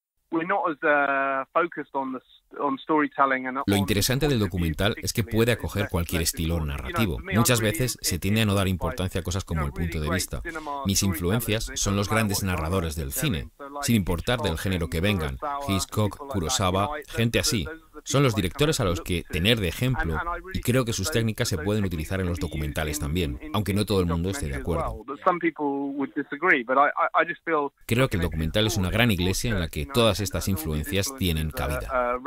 Lo interesante del documental es que puede acoger cualquier estilo narrativo. Muchas veces se tiende a no dar importancia a cosas como el punto de vista. Mis influencias son los grandes narradores del cine, sin importar del género que vengan. Hitchcock, Kurosawa, gente así. Son los directores a los que tener de ejemplo y creo que sus técnicas se pueden utilizar en los documentales también, aunque no todo el mundo esté de acuerdo. Creo que el documental es una gran iglesia en la que todas estas influencias tienen cabida.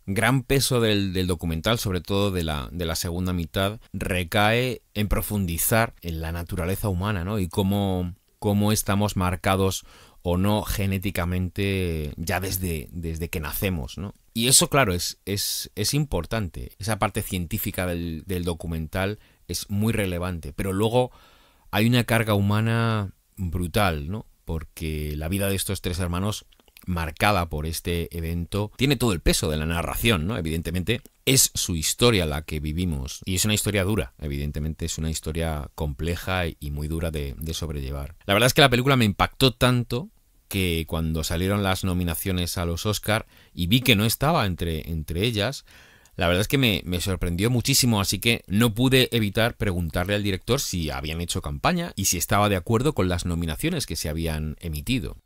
Gran peso del documental, sobre todo de la segunda mitad, recae en profundizar en la naturaleza humana, ¿no? Y cómo estamos marcados o no genéticamente ya desde que nacemos, ¿no? Y eso, claro, es importante. Esa parte científica del documental es muy relevante, pero luego hay una carga humana brutal, ¿no? Porque la vida de estos tres hermanos, marcada por este evento, tiene todo el peso de la narración, ¿no? Evidentemente es su historia la que vivimos y es una historia dura, evidentemente es una historia compleja y muy dura de sobrellevar. La verdad es que la película me impactó tanto que cuando salieron las nominaciones a los Oscar y vi que no estaba entre ellas, la verdad es que me sorprendió muchísimo, así que no pude evitar preguntarle al director si habían hecho campaña y si estaba de acuerdo con las nominaciones que se habían emitido.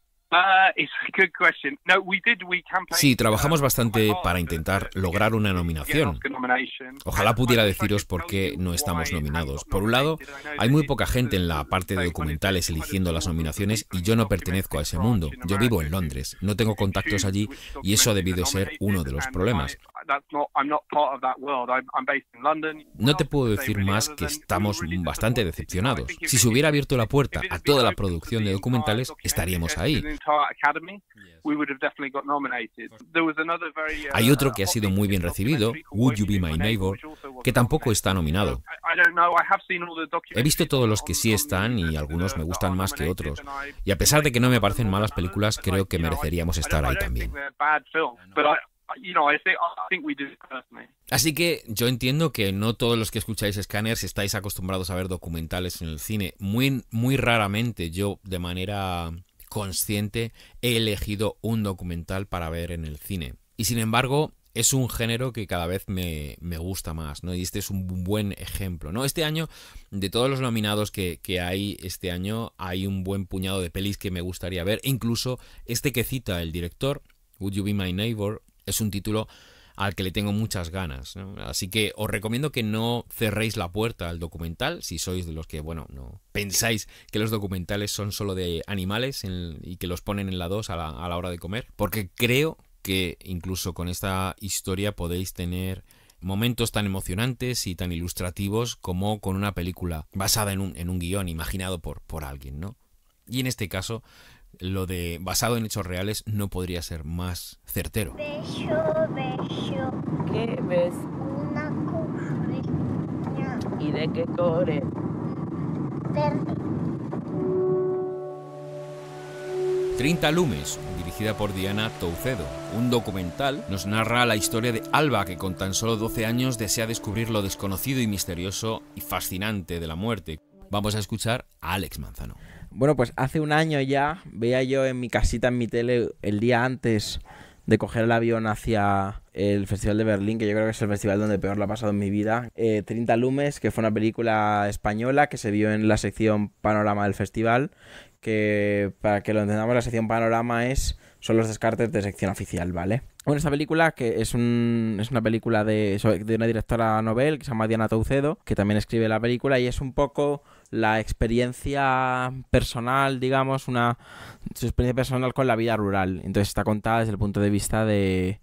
Sí, trabajamos bastante para intentar lograr una nominación. Ojalá pudiera deciros por qué no estamos nominados. Por un lado, hay muy poca gente en la parte de documentales eligiendo las nominaciones y yo no pertenezco a ese mundo. Yo vivo en Londres, no tengo contactos allí y eso ha debido ser uno de los problemas. No te puedo decir más que estamos bastante decepcionados. Si se hubiera abierto la puerta a toda la producción de documentales, estaríamos ahí. Hay otro que ha sido muy bien recibido, Would You Be My Neighbor, que tampoco está nominado. He visto todos los que sí están y algunos me gustan más que otros. Y a pesar de que no me parecen malas películas, creo que mereceríamos estar ahí también. Así que yo entiendo que no todos los que escucháis Scanners estáis acostumbrados a ver documentales en el cine. Muy raramente yo, de manera consciente, he elegido un documental para ver en el cine. Y sin embargo, es un género que cada vez me gusta más, ¿no? Y este es un buen ejemplo, ¿no? Este año, de todos los nominados que hay este año, hay un buen puñado de pelis que me gustaría ver. Incluso este que cita el director, Would You Be My Neighbor, es un título al que le tengo muchas ganas, ¿no? Así que os recomiendo que no cerréis la puerta al documental, si sois de los que, bueno, no pensáis que los documentales son solo de animales y que los ponen en la 2 a la hora de comer, porque creo que incluso con esta historia podéis tener momentos tan emocionantes y tan ilustrativos como con una película basada en un guión imaginado por alguien, ¿no? Y en este caso, lo de basado en hechos reales no podría ser más certero. ¿Qué ves? Una cofreña ¿Y de qué color? verde. 30 lumes, dirigida por Diana Toucedo. Un documental nos narra la historia de Alba, que con tan solo 12 años desea descubrir lo desconocido y misterioso y fascinante de la muerte. Vamos a escuchar a Alex Manzano. Bueno, pues hace un año ya veía yo en mi casita, en mi tele, el día antes de coger el avión hacia el Festival de Berlín, que yo creo que es el festival donde peor lo ha pasado en mi vida, 30 lumes, que fue una película española que se vio en la sección Panorama del festival, que para que lo entendamos, la sección Panorama son los descartes de sección oficial, ¿vale? Bueno, esta película que es una película de una directora novel que se llama Diana Toucedo, que también escribe la película, y es un poco la experiencia personal, digamos, su experiencia personal con la vida rural. Entonces está contada desde el punto de vista de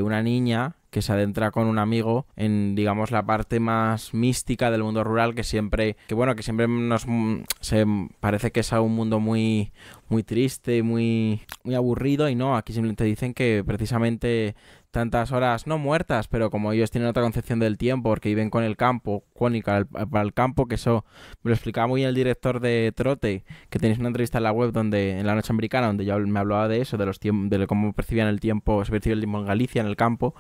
una niña que se adentra con un amigo en, digamos, la parte más mística del mundo rural, que siempre se parece que es un mundo muy, muy triste, muy, muy aburrido, y no, aquí simplemente dicen que precisamente tantas horas, no muertas, pero como ellos tienen otra concepción del tiempo, porque viven con el campo, para el campo, que eso me lo explicaba muy bien el director de Trote, que tenéis una entrevista en la web en La Noche Americana, donde yo me hablaba de eso, de cómo percibían el tiempo, se percibe el tiempo en Galicia, en el campo.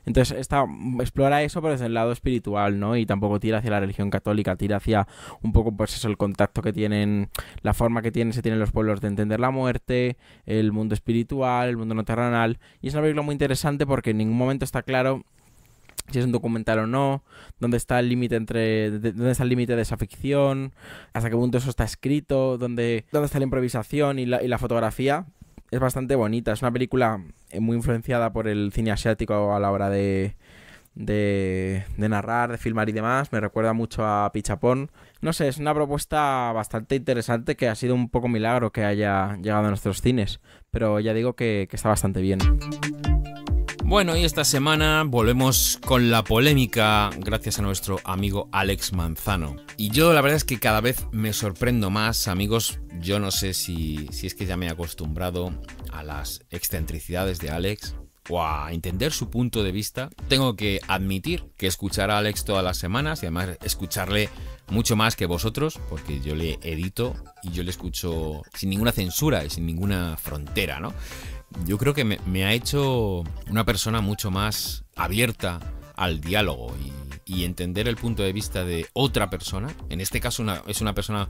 Entonces explora eso, pero desde el lado espiritual, ¿no? Y tampoco tira hacia la religión católica, tira hacia un poco, pues eso, el contacto que tienen, la forma que se tienen los pueblos de entender la muerte, el mundo espiritual, el mundo no terrenal. Y es una película muy interesante porque en ningún momento está claro si es un documental o no, dónde está el límite dónde está el límite de esa ficción, hasta qué punto eso está escrito, dónde está la improvisación y la fotografía. Es bastante bonita, es una película muy influenciada por el cine asiático a la hora de narrar, de filmar y demás. Me recuerda mucho a Pichapón. No sé, es una propuesta bastante interesante que ha sido un poco milagro que haya llegado a nuestros cines, pero ya digo que está bastante bien. Bueno, y esta semana volvemos con la polémica gracias a nuestro amigo Alex Manzano. Y yo la verdad es que cada vez me sorprendo más, amigos. Yo no sé si es que ya me he acostumbrado a las excentricidades de Alex o a entender su punto de vista. Tengo que admitir que escuchar a Alex todas las semanas y además escucharle mucho más que vosotros, porque yo le edito y yo le escucho sin ninguna censura y sin ninguna frontera, ¿no? Yo creo que me ha hecho una persona mucho más abierta al diálogo y entender el punto de vista de otra persona. En este caso es una persona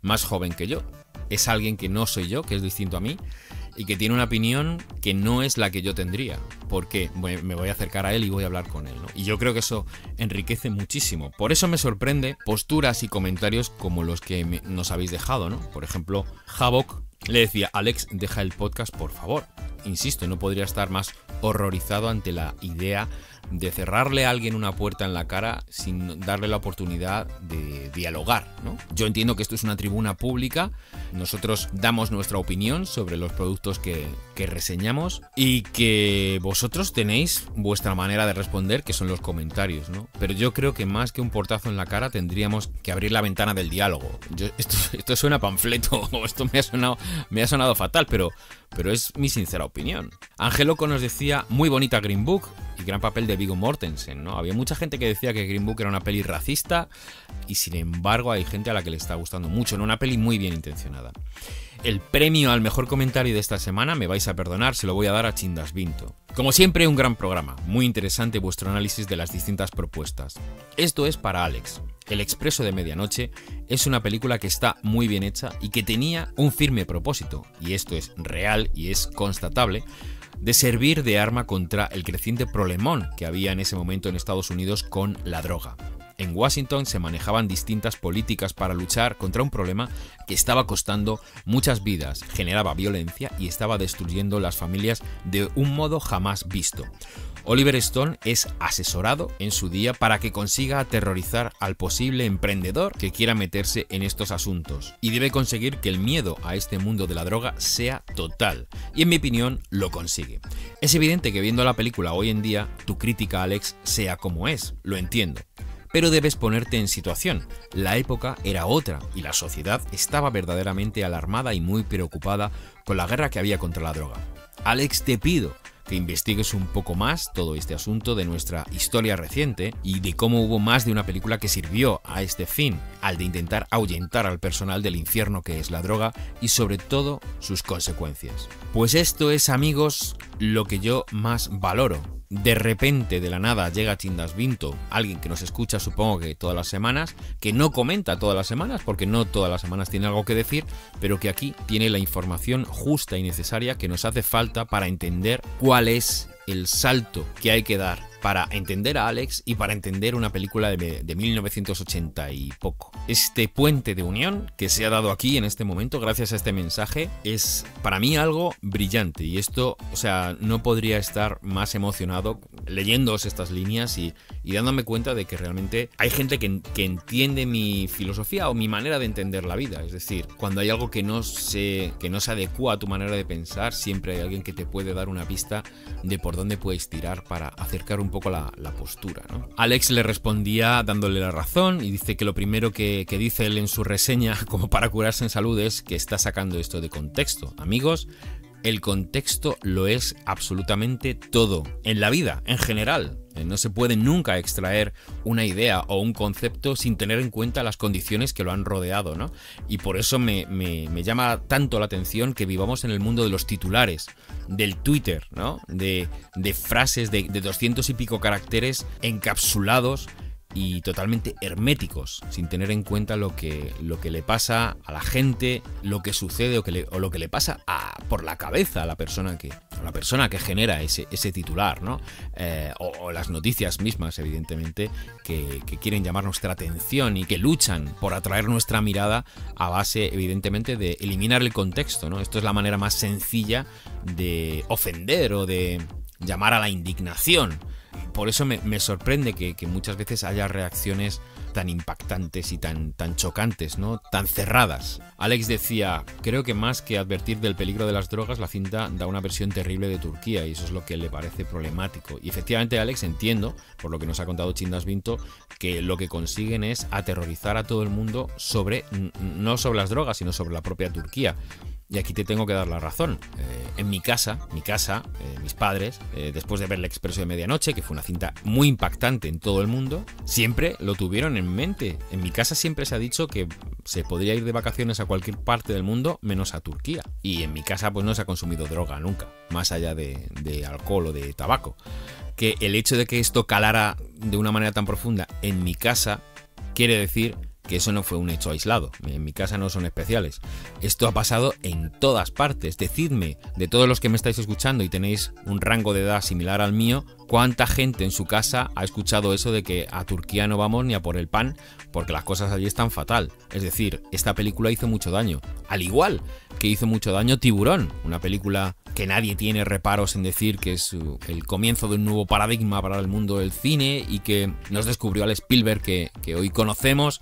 más joven que yo. Es alguien que no soy yo, que es distinto a mí y que tiene una opinión que no es la que yo tendría, porque me voy a acercar a él y voy a hablar con él, ¿no? Y yo creo que eso enriquece muchísimo. Por eso me sorprende posturas y comentarios como los que nos habéis dejado, ¿no? Por ejemplo, Havok le decía: Alex, deja el podcast, por favor. Insisto, no podría estar más horrorizado ante la idea de cerrarle a alguien una puerta en la cara sin darle la oportunidad de dialogar, ¿no? Yo entiendo que esto es una tribuna pública, nosotros damos nuestra opinión sobre los productos que reseñamos y que vosotros tenéis vuestra manera de responder, que son los comentarios, ¿no? Pero yo creo que más que un portazo en la cara tendríamos que abrir la ventana del diálogo. Esto suena a panfleto, esto me ha sonado fatal, pero es mi sincera opinión. Angeloco nos decía: muy bonita Green Book y gran papel de Viggo Mortensen, ¿no? Había mucha gente que decía que Green Book era una peli racista y sin embargo hay gente a la que le está gustando mucho, ¿no? Una peli muy bien intencionada. El premio al mejor comentario de esta semana, me vais a perdonar, se lo voy a dar a Chindas Vinto. Como siempre, un gran programa, muy interesante vuestro análisis de las distintas propuestas. Esto es para Alex. El Expreso de Medianoche es una película que está muy bien hecha y que tenía un firme propósito, y esto es real y es constatable, de servir de arma contra el creciente problemón que había en ese momento en Estados Unidos con la droga. En Washington se manejaban distintas políticas para luchar contra un problema que estaba costando muchas vidas, generaba violencia y estaba destruyendo las familias de un modo jamás visto. Oliver Stone es asesorado en su día para que consiga aterrorizar al posible emprendedor que quiera meterse en estos asuntos y debe conseguir que el miedo a este mundo de la droga sea total y en mi opinión lo consigue. Es evidente que viendo la película hoy en día tu crítica, Alex, sea como es, lo entiendo. Pero debes ponerte en situación. La época era otra y la sociedad estaba verdaderamente alarmada y muy preocupada con la guerra que había contra la droga. Alex, te pido que investigues un poco más todo este asunto de nuestra historia reciente y de cómo hubo más de una película que sirvió a este fin, al de intentar ahuyentar al personal del infierno que es la droga y sobre todo sus consecuencias. Pues esto es, amigos, lo que yo más valoro. De repente, de la nada, llega Chindas Vinto, alguien que nos escucha supongo que todas las semanas, que no comenta todas las semanas, porque no todas las semanas tiene algo que decir, pero que aquí tiene la información justa y necesaria que nos hace falta para entender cuál es el salto que hay que dar para entender a Alex y para entender una película de 1980 y poco. Este puente de unión que se ha dado aquí en este momento gracias a este mensaje es para mí algo brillante y esto, o sea, no podría estar más emocionado leyéndoos estas líneas y dándome cuenta de que realmente hay gente que entiende mi filosofía o mi manera de entender la vida. Es decir, cuando hay algo que no se adecua a tu manera de pensar, siempre hay alguien que te puede dar una pista de por dónde puedes tirar para acercar un poco la postura, ¿no? Alex le respondía dándole la razón y dice que lo primero que dice él en su reseña como para curarse en salud es que está sacando esto de contexto. Amigos, el contexto lo es absolutamente todo en la vida, en general. No se puede nunca extraer una idea o un concepto sin tener en cuenta las condiciones que lo han rodeado, ¿no? Y por eso me llama tanto la atención que vivamos en el mundo de los titulares, del Twitter, ¿no? De frases de 200 y pico caracteres encapsulados y totalmente herméticos, sin tener en cuenta lo que le pasa a la gente, lo que sucede o lo que le pasa por la cabeza a la persona que genera ese titular, ¿no? O las noticias mismas, evidentemente, que quieren llamar nuestra atención y que luchan por atraer nuestra mirada a base, evidentemente, de eliminar el contexto, ¿no? Esto es la manera más sencilla de ofender o de llamar a la indignación. Por eso me sorprende que muchas veces haya reacciones tan impactantes y tan chocantes, ¿no? Tan cerradas. Alex decía, creo que más que advertir del peligro de las drogas, la cinta da una versión terrible de Turquía y eso es lo que le parece problemático. Y efectivamente, Alex, entiendo, por lo que nos ha contado Chindas Vinto, que lo que consiguen es aterrorizar a todo el mundo no sobre las drogas, sino sobre la propia Turquía. Y aquí te tengo que dar la razón. En mi casa, mis padres, después de ver El Expreso de Medianoche, que fue una cinta muy impactante en todo el mundo, siempre lo tuvieron en mente. En mi casa siempre se ha dicho que se podría ir de vacaciones a cualquier parte del mundo menos a Turquía. Y en mi casa pues no se ha consumido droga nunca, más allá de alcohol o de tabaco. Que el hecho de que esto calara de una manera tan profunda en mi casa quiere decir que eso no fue un hecho aislado. En mi casa no son especiales. Esto ha pasado en todas partes. Decidme, de todos los que me estáis escuchando y tenéis un rango de edad similar al mío, ¿cuánta gente en su casa ha escuchado eso de que a Turquía no vamos ni a por el pan porque las cosas allí están fatal? Es decir, esta película hizo mucho daño. Al igual que hizo mucho daño Tiburón, una película que nadie tiene reparos en decir que es el comienzo de un nuevo paradigma para el mundo del cine y que nos descubrió al Spielberg que hoy conocemos.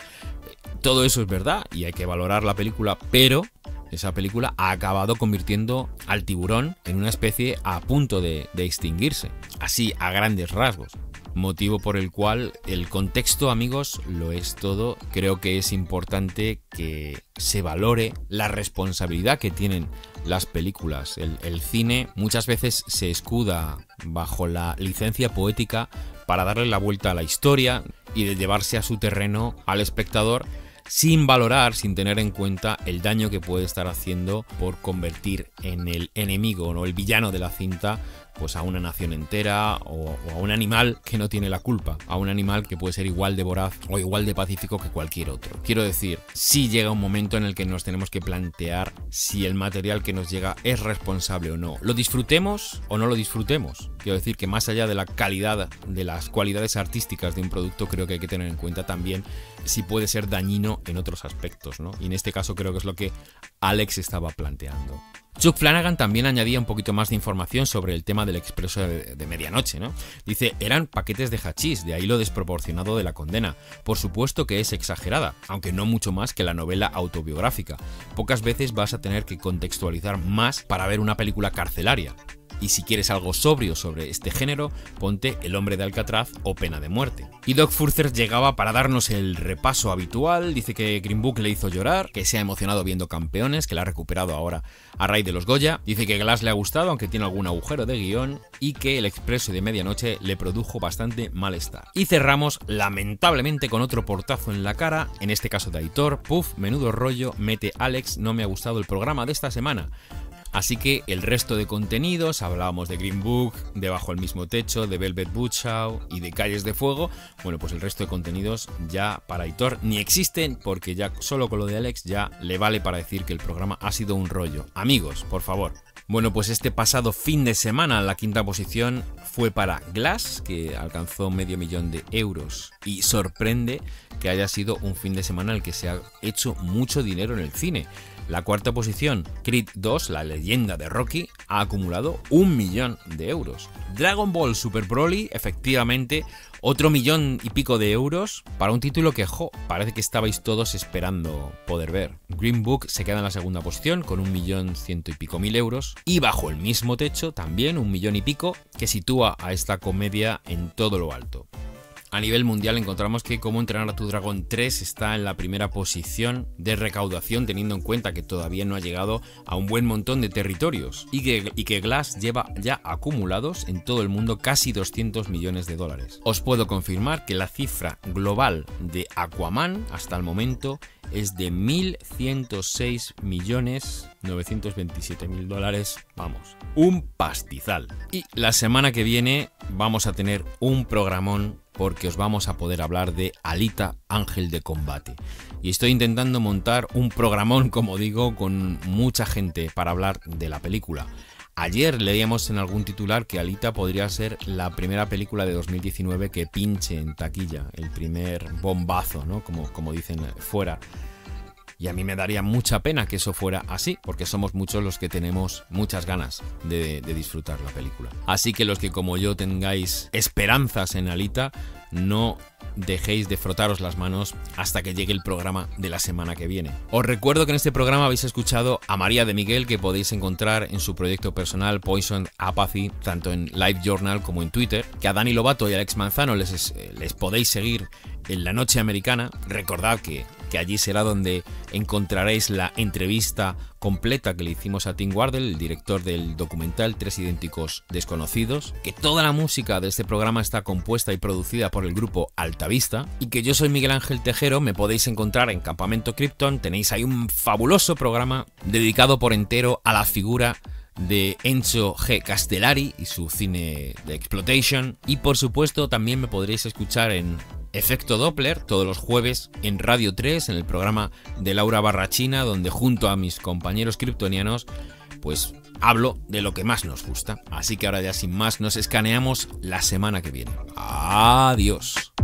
Todo eso es verdad y hay que valorar la película, pero esa película ha acabado convirtiendo al tiburón en una especie a punto de extinguirse, así a grandes rasgos. Motivo por el cual el contexto, amigos, lo es todo. Creo que es importante que se valore la responsabilidad que tienen las películas. El cine muchas veces se escuda bajo la licencia poética para darle la vuelta a la historia y de llevarse a su terreno al espectador sin valorar, sin tener en cuenta el daño que puede estar haciendo por convertir en el enemigo o el villano de la cinta pues a una nación entera o a un animal que no tiene la culpa, a un animal que puede ser igual de voraz o igual de pacífico que cualquier otro. Quiero decir, sí llega un momento en el que nos tenemos que plantear si el material que nos llega es responsable o no. ¿Lo disfrutemos o no lo disfrutemos? Quiero decir que más allá de la calidad, de las cualidades artísticas de un producto, creo que hay que tener en cuenta también si puede ser dañino en otros aspectos, ¿no? Y en este caso creo que es lo que Alex estaba planteando. Chuck Flanagan también añadía un poquito más de información sobre el tema del expreso de medianoche, ¿no? Dice, eran paquetes de hachís, de ahí lo desproporcionado de la condena. Por supuesto que es exagerada, aunque no mucho más que la novela autobiográfica. Pocas veces vas a tener que contextualizar más para ver una película carcelaria. Y si quieres algo sobrio sobre este género, ponte El hombre de Alcatraz o Pena de muerte. Y Doc Furzer llegaba para darnos el repaso habitual. Dice que Green Book le hizo llorar, que se ha emocionado viendo Campeones, que la ha recuperado ahora a raíz de los Goya. Dice que Glass le ha gustado, aunque tiene algún agujero de guión, y que El expreso de medianoche le produjo bastante malestar. Y cerramos lamentablemente con otro portazo en la cara, en este caso de Aitor. Puf, menudo rollo, mete Alex, no me ha gustado el programa de esta semana. Así que el resto de contenidos, hablábamos de Green Book, de Bajo el mismo techo, de Velvet Buzzsaw y de Calles de Fuego, bueno, pues el resto de contenidos ya para Aitor ni existen, porque ya solo con lo de Alex ya le vale para decir que el programa ha sido un rollo. Amigos, por favor. Bueno, pues este pasado fin de semana la quinta posición fue para Glass, que alcanzó $500,000 de euros, y sorprende que haya sido un fin de semana en el que se ha hecho mucho dinero en el cine. La cuarta posición, Creed 2, la leyenda de Rocky, ha acumulado $1,000,000 de euros. Dragon Ball Super Broly, efectivamente, otro $1,000,000 y pico de euros para un título que, parece que estabais todos esperando poder ver. Green Book se queda en la segunda posición con $1,100,000 y pico de euros. Y Bajo el mismo techo, también $1,000,000 y pico, que sitúa a esta comedia en todo lo alto. A nivel mundial encontramos que Cómo entrenar a tu dragón 3 está en la primera posición de recaudación, teniendo en cuenta que todavía no ha llegado a un buen montón de territorios y que Glass lleva ya acumulados en todo el mundo casi $200 millones. Os puedo confirmar que la cifra global de Aquaman hasta el momento es de $1.106.927.000. Vamos, un pastizal. Y la semana que viene vamos a tener un programón, porque os vamos a poder hablar de Alita, Ángel de Combate. Y estoy intentando montar un programón, como digo, con mucha gente para hablar de la película. Ayer leíamos en algún titular que Alita podría ser la primera película de 2019 que pinche en taquilla, el primer bombazo, ¿no? Como dicen fuera. Y a mí me daría mucha pena que eso fuera así, porque somos muchos los que tenemos muchas ganas de disfrutar la película. Así que los que como yo tengáis esperanzas en Alita, no dejéis de frotaros las manos hasta que llegue el programa de la semana que viene. Os recuerdo que en este programa habéis escuchado a María de Miguel, que podéis encontrar en su proyecto personal Poison Apathy, tanto en Live Journal como en Twitter, que a Dani Lobato y Alex Manzano les podéis seguir en La Noche Americana. Recordad que allí será donde encontraréis la entrevista completa que le hicimos a Tim Wardle, el director del documental Tres idénticos desconocidos, que toda la música de este programa está compuesta y producida por el grupo Altavista, y que yo soy Miguel Ángel Tejero. Me podéis encontrar en Campamento Krypton. Tenéis ahí un fabuloso programa dedicado por entero a la figura de Enzo G. Castellari y su cine de exploitation. Y por supuesto también me podréis escuchar en Efecto Doppler todos los jueves en Radio 3, en el programa de Laura Barrachina, donde junto a mis compañeros kryptonianos pues hablo de lo que más nos gusta. Así que ahora ya sin más nos escaneamos la semana que viene. Adiós.